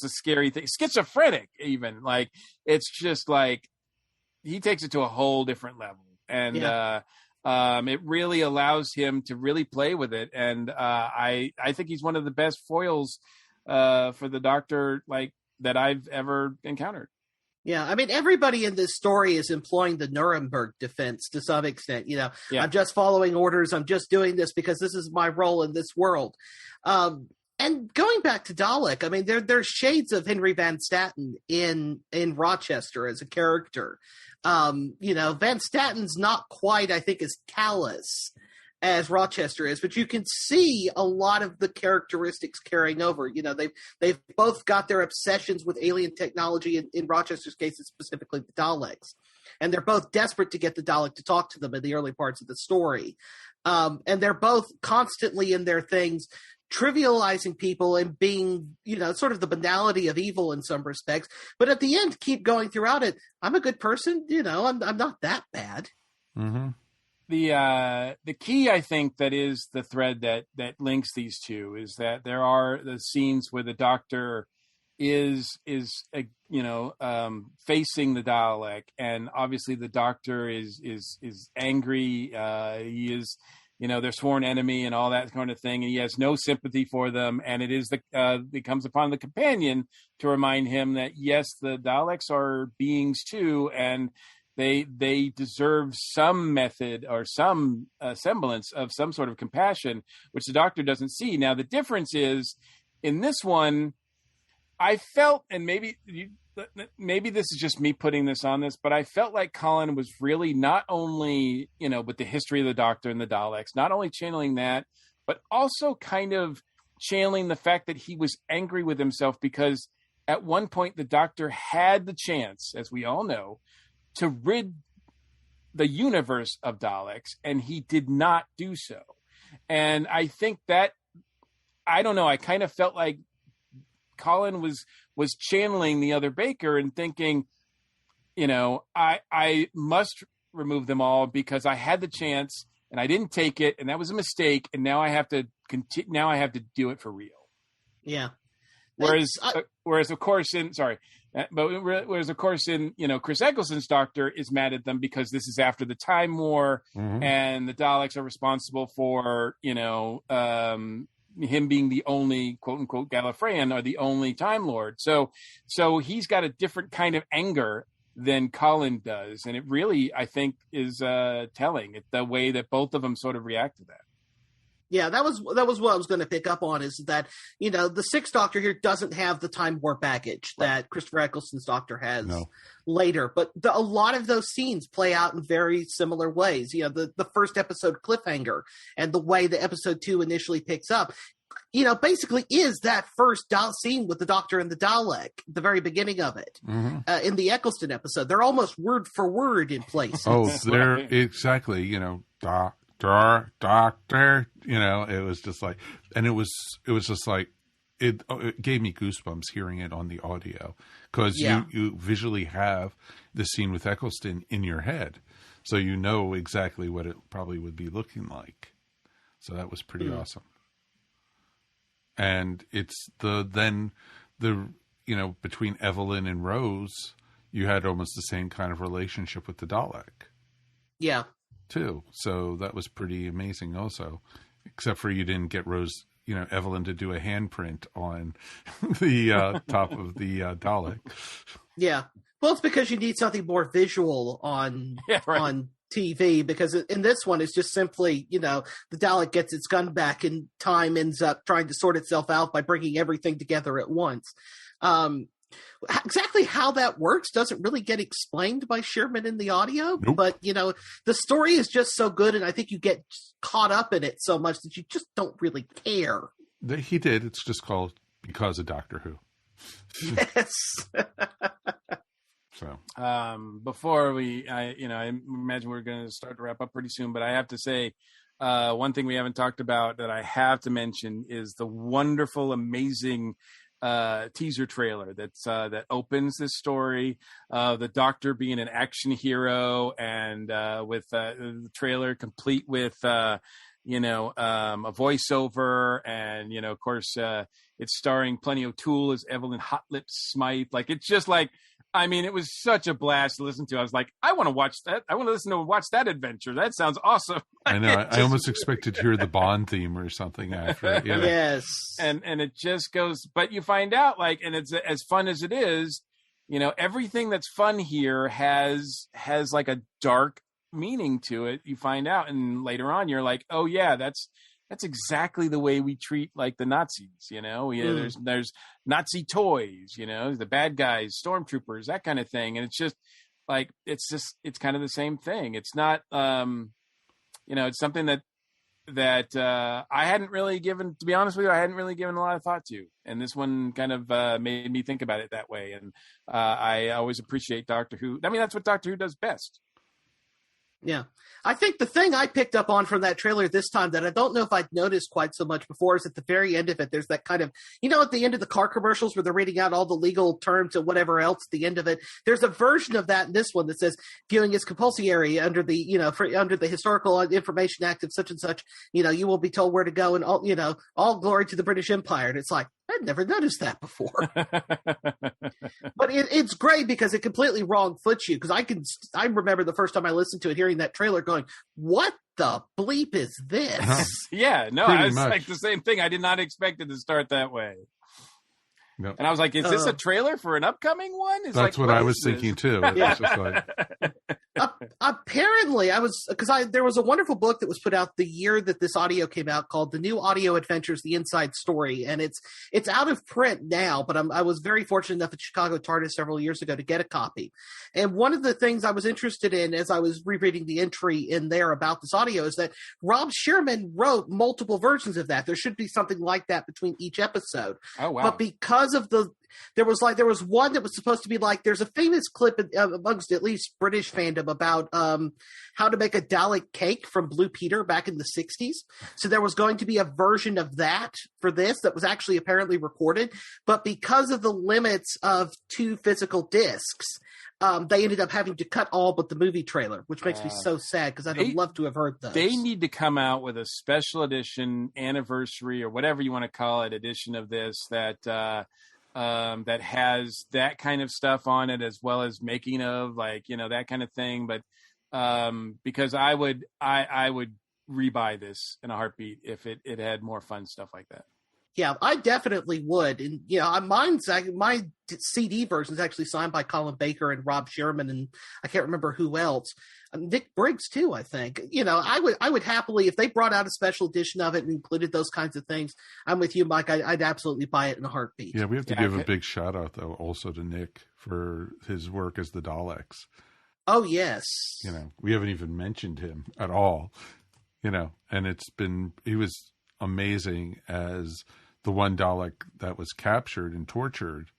scary thing. Schizophrenic even. Like, it's just like, he takes it to a whole different level, and it really allows him to really play with it. And I think he's one of the best foils for the Doctor, like, that I've ever encountered. Yeah, I mean, everybody in this story is employing the Nuremberg defense to some extent. I'm just following orders. I'm just doing this because this is my role in this world. And going back to Dalek, I mean, there's shades of Henry Van Staten in Rochester as a character. Van Staten's not quite, I think, as callous as Rochester is, but you can see a lot of the characteristics carrying over. They've both got their obsessions with alien technology. In Rochester's case, it's specifically the Daleks, and they're both desperate to get the Dalek to talk to them in the early parts of the story. And they're both constantly in their things, trivializing people and being, sort of the banality of evil in some respects. But at the end, keep going throughout it. I'm a good person. I'm not that bad. Mm-hmm. The key, I think, that is the thread that links these two, is that there are the scenes where the Doctor is facing the Dalek, and obviously the Doctor is angry. He is, their sworn enemy and all that kind of thing, and he has no sympathy for them. And it comes upon the companion to remind him that yes, the Daleks are beings too, and they deserve some method or some semblance of some sort of compassion, which the Doctor doesn't see. Now, the difference is, in this one, I felt, and maybe this is just me putting this on this, but I felt like Colin was really not only, with the history of the Doctor and the Daleks, not only channeling that, but also kind of channeling the fact that he was angry with himself because at one point the Doctor had the chance, as we all know, to rid the universe of Daleks, and he did not do so. And I think that, I don't know, I kind of felt like Colin was channeling the other Baker and thinking, I must remove them all because I had the chance and I didn't take it, and that was a mistake, and now I have to now I have to do it for real. Yeah. Whereas of course in Chris Eccleston's Doctor is mad at them because this is after the Time War, and the Daleks are responsible for, him being the only quote unquote Gallifreyan or the only Time Lord. So he's got a different kind of anger than Colin does. And it really, I think, is telling the way that both of them sort of react to that. Yeah, that was what I was going to pick up on, is that, you know, the Sixth Doctor here doesn't have the Time War baggage that Christopher Eccleston's Doctor has later. But a lot of those scenes play out in very similar ways. You know, the first episode cliffhanger and the way the episode 2 initially picks up, you know, basically is that first scene with the Doctor and the Dalek, the very beginning of it, in the Eccleston episode. They're almost word for word in places. Oh, they're exactly, you know, Doctor, you know, it was just like, and it was just like, it gave me goosebumps hearing it on the audio, because you visually have the scene with Eccleston in your head, so you know exactly what it probably would be looking like. So that was pretty awesome. And it's then the you know, between Evelyn and Rose, you had almost the same kind of relationship with the Dalek. Yeah. Too. So that was pretty amazing also. Except for you didn't get Rose, you know, Evelyn to do a handprint on the top of the Dalek. Yeah. Well, it's because you need something more visual on on TV, because in this one it's just simply, you know, the Dalek gets its gun back and time ends up trying to sort itself out by bringing everything together at once. Exactly how that works doesn't really get explained by Shearman in the audio, but, you know, the story is just so good, and I think you get caught up in it so much that you just don't really care. He did. It's just called Because of Doctor Who. Yes. So, before I imagine we're going to start to wrap up pretty soon, but I have to say, one thing we haven't talked about that I have to mention is the wonderful, amazing teaser trailer that opens this story, the Doctor being an action hero, and with the trailer complete with a voiceover, and, you know, of course, it's starring Plenty O'Toole as Evelyn Hot Lips Smythe. Like, it's just like, I mean, it was such a blast to listen to. I was like, I want to watch that. I want to watch that adventure. That sounds awesome. I know. I almost expected to hear the Bond theme or something after it. You know? Yes. And it just goes, but you find out, like, and it's as fun as it is, you know, everything that's fun here has like a dark meaning to it. You find out, and later on you're like, oh yeah, that's exactly the way we treat, like, the Nazis, you know. There's Nazi toys, you know, the bad guys, stormtroopers, that kind of thing. And it's just like, it's kind of the same thing. It's not, you know, it's something that I hadn't really given, to be honest with you, I hadn't really given a lot of thought to. And this one kind of made me think about it that way. And I always appreciate Doctor Who. I mean, that's what Doctor Who does best. Yeah. I think the thing I picked up on from that trailer this time that I don't know if I'd noticed quite so much before is at the very end of it, there's that kind of, you know, at the end of the car commercials where they're reading out all the legal terms and whatever else at the end of it, there's a version of that in this one that says viewing is compulsory under the, you know, under the Historical Information Act of such and such, you know, you will be told where to go, and all, you know, all glory to the British Empire. And it's like, I'd never noticed that before. But it's great because it completely wrong foots you. Because I remember the first time I listened to it, hearing that trailer going, what the bleep is this? Yeah, no, I was like the same thing. I did not expect it to start that way. No. And I was like, is this a trailer for an upcoming one? That's like, what I was thinking too. Yeah. Just like... Apparently, there was a wonderful book that was put out the year that this audio came out called The New Audio Adventures, The Inside Story. And it's out of print now, but I was very fortunate enough at Chicago TARDIS several years ago to get a copy. And one of the things I was interested in as I was rereading the entry in there about this audio is that Rob Shearman wrote multiple versions of that. There should be something like that between each episode. Oh, wow. But because of there was one that was supposed to be like, there's a famous clip amongst at least British fandom about how to make a Dalek cake from Blue Peter back in the 60s. So there was going to be a version of that for this that was actually apparently recorded. But because of the limits of 2 physical discs, they ended up having to cut all but the movie trailer, which makes me so sad because I'd have loved to have heard those. They need to come out with a special edition, anniversary, or whatever you want to call it, edition of this that has that kind of stuff on it, as well as making of, like, you know, that kind of thing. But because I would rebuy this in a heartbeat if it had more fun stuff like that. Yeah, I definitely would. And, you know, my CD version is actually signed by Colin Baker and Rob Shearman, and I can't remember who else. Nick Briggs too, I think. I would happily, if they brought out a special edition of it and included those kinds of things, I'm with you, Mike. I'd absolutely buy it in a heartbeat. Yeah, we have to give a big shout out though also to Nick for his work as the Daleks. Oh yes. We haven't even mentioned him at all. And he was amazing as the one Dalek that was captured and tortured.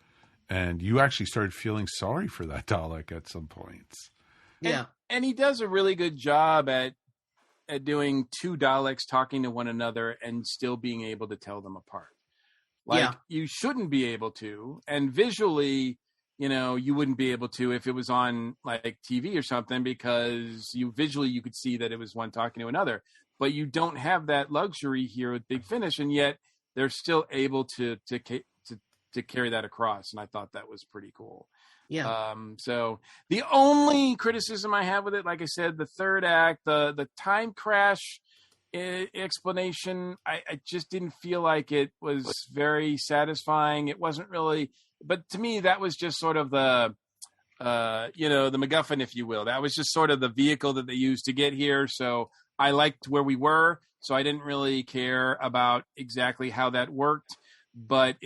And you actually started feeling sorry for that Dalek at some points. Yeah. And he does a really good job at doing two Daleks talking to one another and still being able to tell them apart. You shouldn't be able to. And visually, you wouldn't be able to if it was on like TV or something, because you could see that it was one talking to another. But you don't have that luxury here with Big Finish, and yet they're still able to carry that across. And I thought that was pretty cool. Yeah. So the only criticism I have with it, like I said, the third act, the time crash explanation, I just didn't feel like it was very satisfying. It wasn't really, but to me, that was just sort of the MacGuffin, if you will. That was just sort of the vehicle that they used to get here. So I liked where we were. So I didn't really care about exactly how that worked, but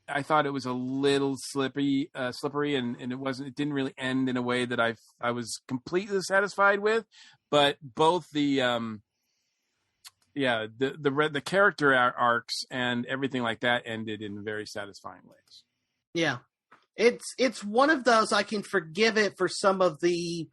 I thought it was a little slippery, and it didn't really end in a way that I was completely satisfied with. But both the character arcs and everything like that ended in very satisfying ways. Yeah, it's one of those I can forgive it for some of the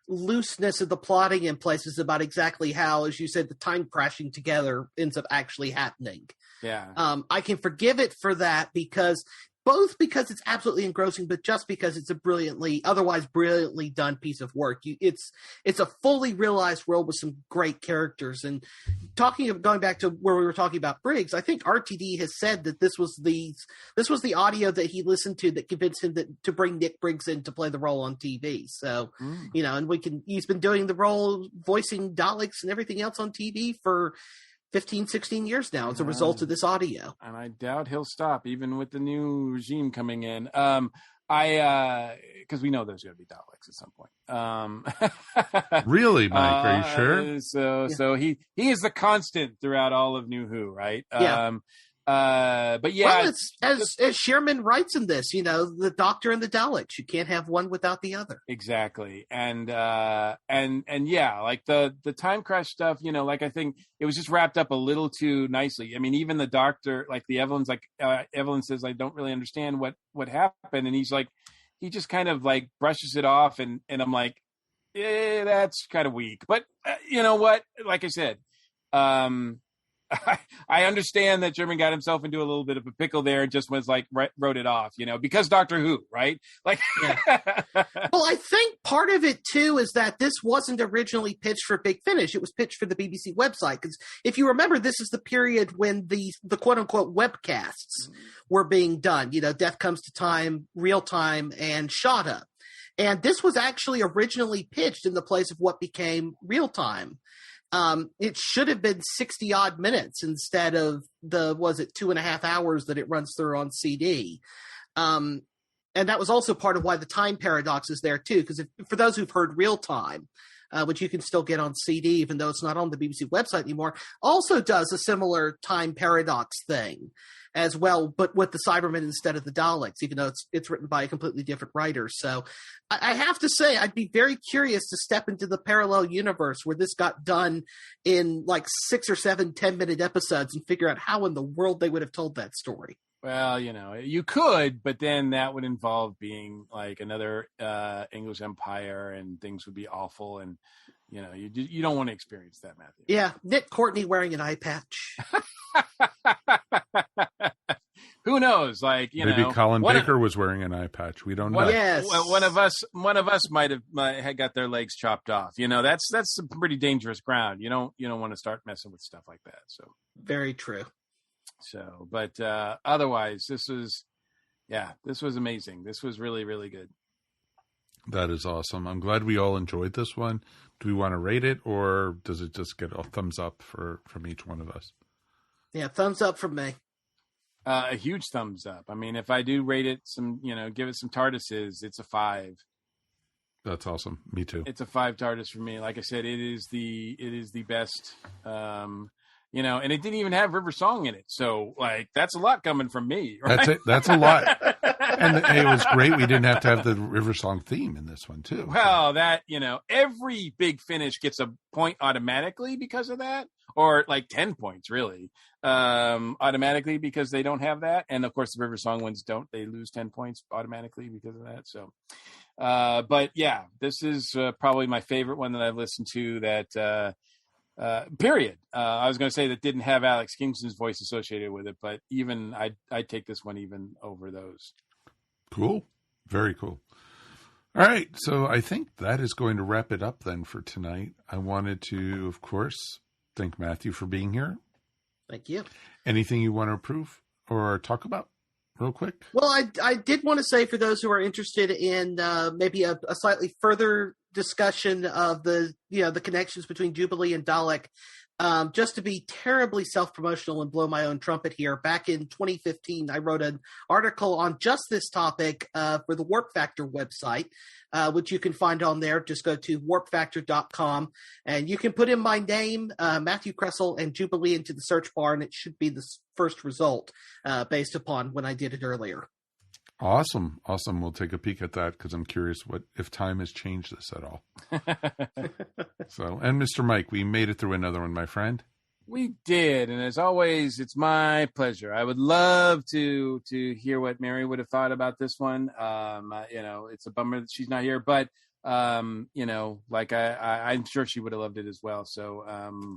looseness of the plotting in places about exactly how, as you said, the time crashing together ends up actually happening. Yeah. I can forgive it for that because it's absolutely engrossing, but just because it's a otherwise brilliantly done piece of work. It's a fully realized world with some great characters. And going back to where we were talking about Briggs, I think RTD has said that this was the audio that he listened to that convinced him to bring Nick Briggs in to play the role on TV. So, and he's been doing the role voicing Daleks and everything else on TV for 15, 16 years now as a result of this audio. And I doubt he'll stop, even with the new regime coming in. Because we know there's going to be Daleks at some point. Really, Mike? Are you sure? So he is the constant throughout all of New Who, right? Yeah. But yeah, well, it's, as Sherman writes in this, the Doctor and the Daleks, you can't have one without the other. Exactly. And yeah, like the time crash stuff, like I think it was just wrapped up a little too nicely. I mean, even the Doctor, like the Evelyn's like, Evelyn says, I don't really understand what happened. And he's like, he just kind of like brushes it off. And I'm like, that's kind of weak, but you know what? Like I said, I understand that Sherman got himself into a little bit of a pickle there and just was like wrote it off, because Doctor Who, right? Like, Well, I think part of it too is that this wasn't originally pitched for Big Finish; it was pitched for the BBC website. Because if you remember, this is the period when the quote unquote webcasts were being done. Death Comes to Time, Real Time, and Shot Up. And this was actually originally pitched in the place of what became Real Time. It should have been 60 odd minutes instead of 2.5 hours that it runs through on CD. And that was also part of why the time paradox is there too. Because for those who've heard Real Time, which you can still get on CD, even though it's not on the BBC website anymore, also does a similar time paradox thing as well, but with the Cybermen instead of the Daleks, even though it's written by a completely different writer. So I have to say, I'd be very curious to step into the parallel universe where this got done in like 6 or 7 10-minute episodes and figure out how in the world they would have told that story. Well, you could, but then that would involve being like another English Empire, and things would be awful, and you don't want to experience that, Matthew. Yeah, Nick Courtney wearing an eye patch. Who knows? Like maybe Colin Baker was wearing an eye patch. We don't know. Yes, one of us might have got their legs chopped off. That's some pretty dangerous ground. You don't want to start messing with stuff like that. So very true. So, but otherwise, this was amazing. This was really, really good. That is awesome. I'm glad we all enjoyed this one. Do we want to rate it, or does it just get a thumbs up from each one of us? Yeah, thumbs up from me. A huge thumbs up. I mean, if I do rate it give it some TARDISes, it's a 5. That's awesome. Me too. It's a 5 TARDIS for me. Like I said, it is the best. You know, and it didn't even have River Song in it. So, like, that's a lot coming from me. Right? That's it. That's a lot. And it was great. We didn't have to have the River Song theme in this one, too. Well, that, you know, every Big Finish gets a point automatically because of that. Or, like, 10 points, really. Automatically because they don't have that. And, of course, the River Song ones don't. They lose 10 points automatically because of that. So, but, yeah, this is probably my favorite one that I've listened to that... period. I was going to say that didn't have Alex Kingston's voice associated with it, but even I'd take this one even over those. Cool. Very cool. All right. So I think that is going to wrap it up then for tonight. I wanted to, of course, thank Matthew for being here. Thank you. Anything you want to approve or talk about real quick? Well, I did want to say for those who are interested in maybe a slightly further discussion of the connections between Jubilee and Dalek, just to be terribly self-promotional and blow my own trumpet here. Back in 2015, I wrote an article on just this topic for the Warp Factor website, which you can find on there. Just go to warpfactor.com and you can put in my name, Matthew Kresal, and Jubilee into the search bar, and it should be the first result based upon when I did it earlier. Awesome. We'll take a peek at that because I'm curious if time has changed this at all. So, and Mr. Mike, we made it through another one, my friend. We did, and as always, it's my pleasure. I would love to hear what Mary would have thought about this one. You know, it's a bummer that she's not here, but you know, like I'm sure she would have loved it as well. So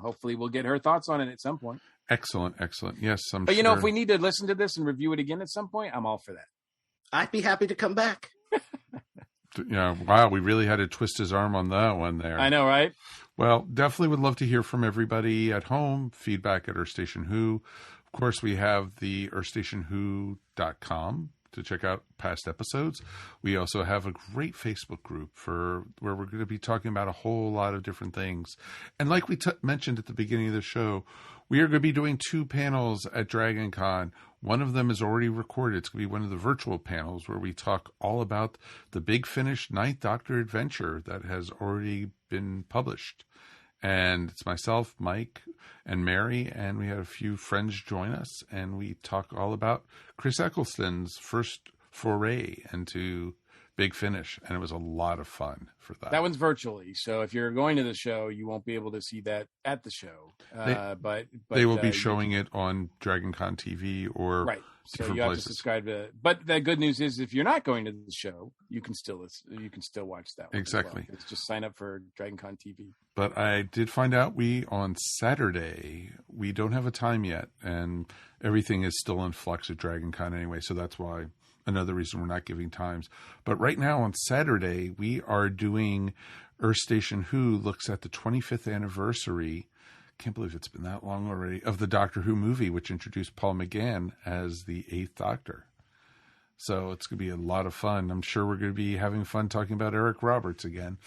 hopefully we'll get her thoughts on it at some point. Excellent. Yes, but you know, if we need to listen to this and review it again at some point, I'm all for that. I'd be happy to come back. Yeah, wow, we really had to twist his arm on that one there. I know, right? Well, definitely would love to hear from everybody at home. Feedback at Earthstation Who. Of course, we have the earthstationwho.com to check out past episodes. We also have a great Facebook group where we're going to be talking about a whole lot of different things. And like we mentioned at the beginning of the show, we are going to be doing 2 panels at Dragon Con. One of them is already recorded. It's going to be one of the virtual panels where we talk all about the Big Finish Ninth Doctor adventure that has already been published. And it's myself, Mike, and Mary, and we had a few friends join us, and we talk all about Chris Eccleston's first foray into Big Finish, and it was a lot of fun for that. That one's virtually, so if you're going to the show, you won't be able to see that at the show. But they will be showing it on Dragon Con TV or right. So you have to subscribe to. But the good news is, if you're not going to the show, you can still watch that one. Exactly. Well. It's just sign up for Dragon Con TV. But I did find out on Saturday we don't have a time yet, and everything is still in flux at Dragon Con anyway. So that's why. Another reason we're not giving times. But right now on Saturday, we are doing Earthstation Who looks at the 25th anniversary. Can't believe it's been that long already of the Doctor Who movie, which introduced Paul McGann as the 8th Doctor. So it's going to be a lot of fun. I'm sure we're going to be having fun talking about Eric Roberts again.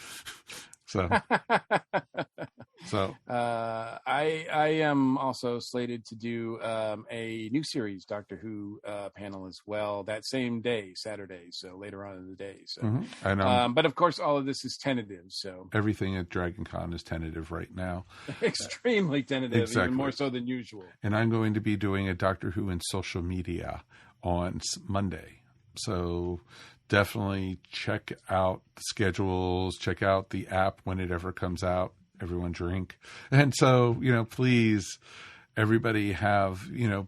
I am also slated to do a new series Doctor Who panel as well that same day, Saturday, so later on in the day. So, but of course, all of this is tentative. So everything at Dragon Con is tentative right now. Extremely tentative, exactly. Even more so than usual. And I'm going to be doing a Doctor Who in social media on Monday. So definitely check out the schedules, check out the app when it ever comes out. Everyone drink. And so, please, everybody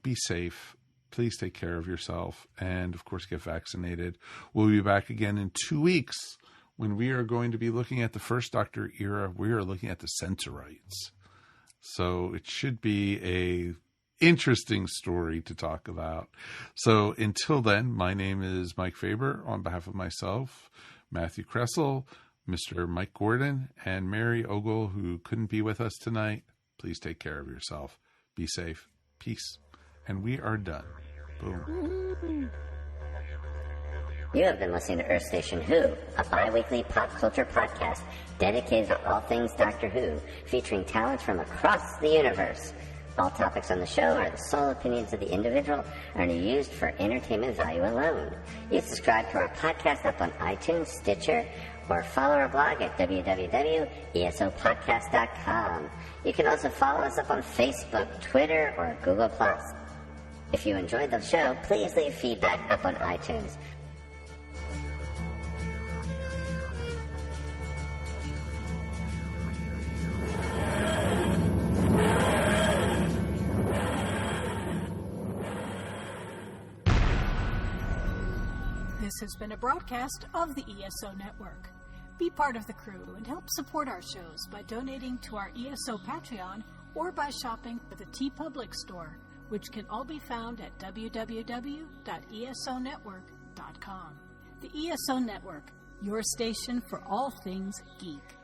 be safe. Please take care of yourself. And, of course, get vaccinated. We'll be back again in 2 weeks when we are going to be looking at the First Doctor era. We are looking at the Sensorites. So it should be a interesting story to talk about. So until then, my name is Mike Faber. On behalf of myself, Matthew Kresal, Mr. Mike Gordon, and Mary Ogle, who couldn't be with us tonight, please take care of yourself. Be safe. Peace. And we are done. Boom. You have been listening to Earthstation Who, a bi-weekly pop culture podcast dedicated to all things Doctor Who, featuring talents from across the universe. All topics on the show are the sole opinions of the individual and are used for entertainment value alone. You subscribe to our podcast up on iTunes, Stitcher, or follow our blog at www.esopodcast.com. You can also follow us up on Facebook, Twitter, or Google+. If you enjoyed the show, please leave feedback up on iTunes. This has been a broadcast of the ESO Network. Be part of the crew and help support our shows by donating to our ESO Patreon or by shopping at the TeePublic store, which can all be found at www.esonetwork.com. The ESO Network, your station for all things geek.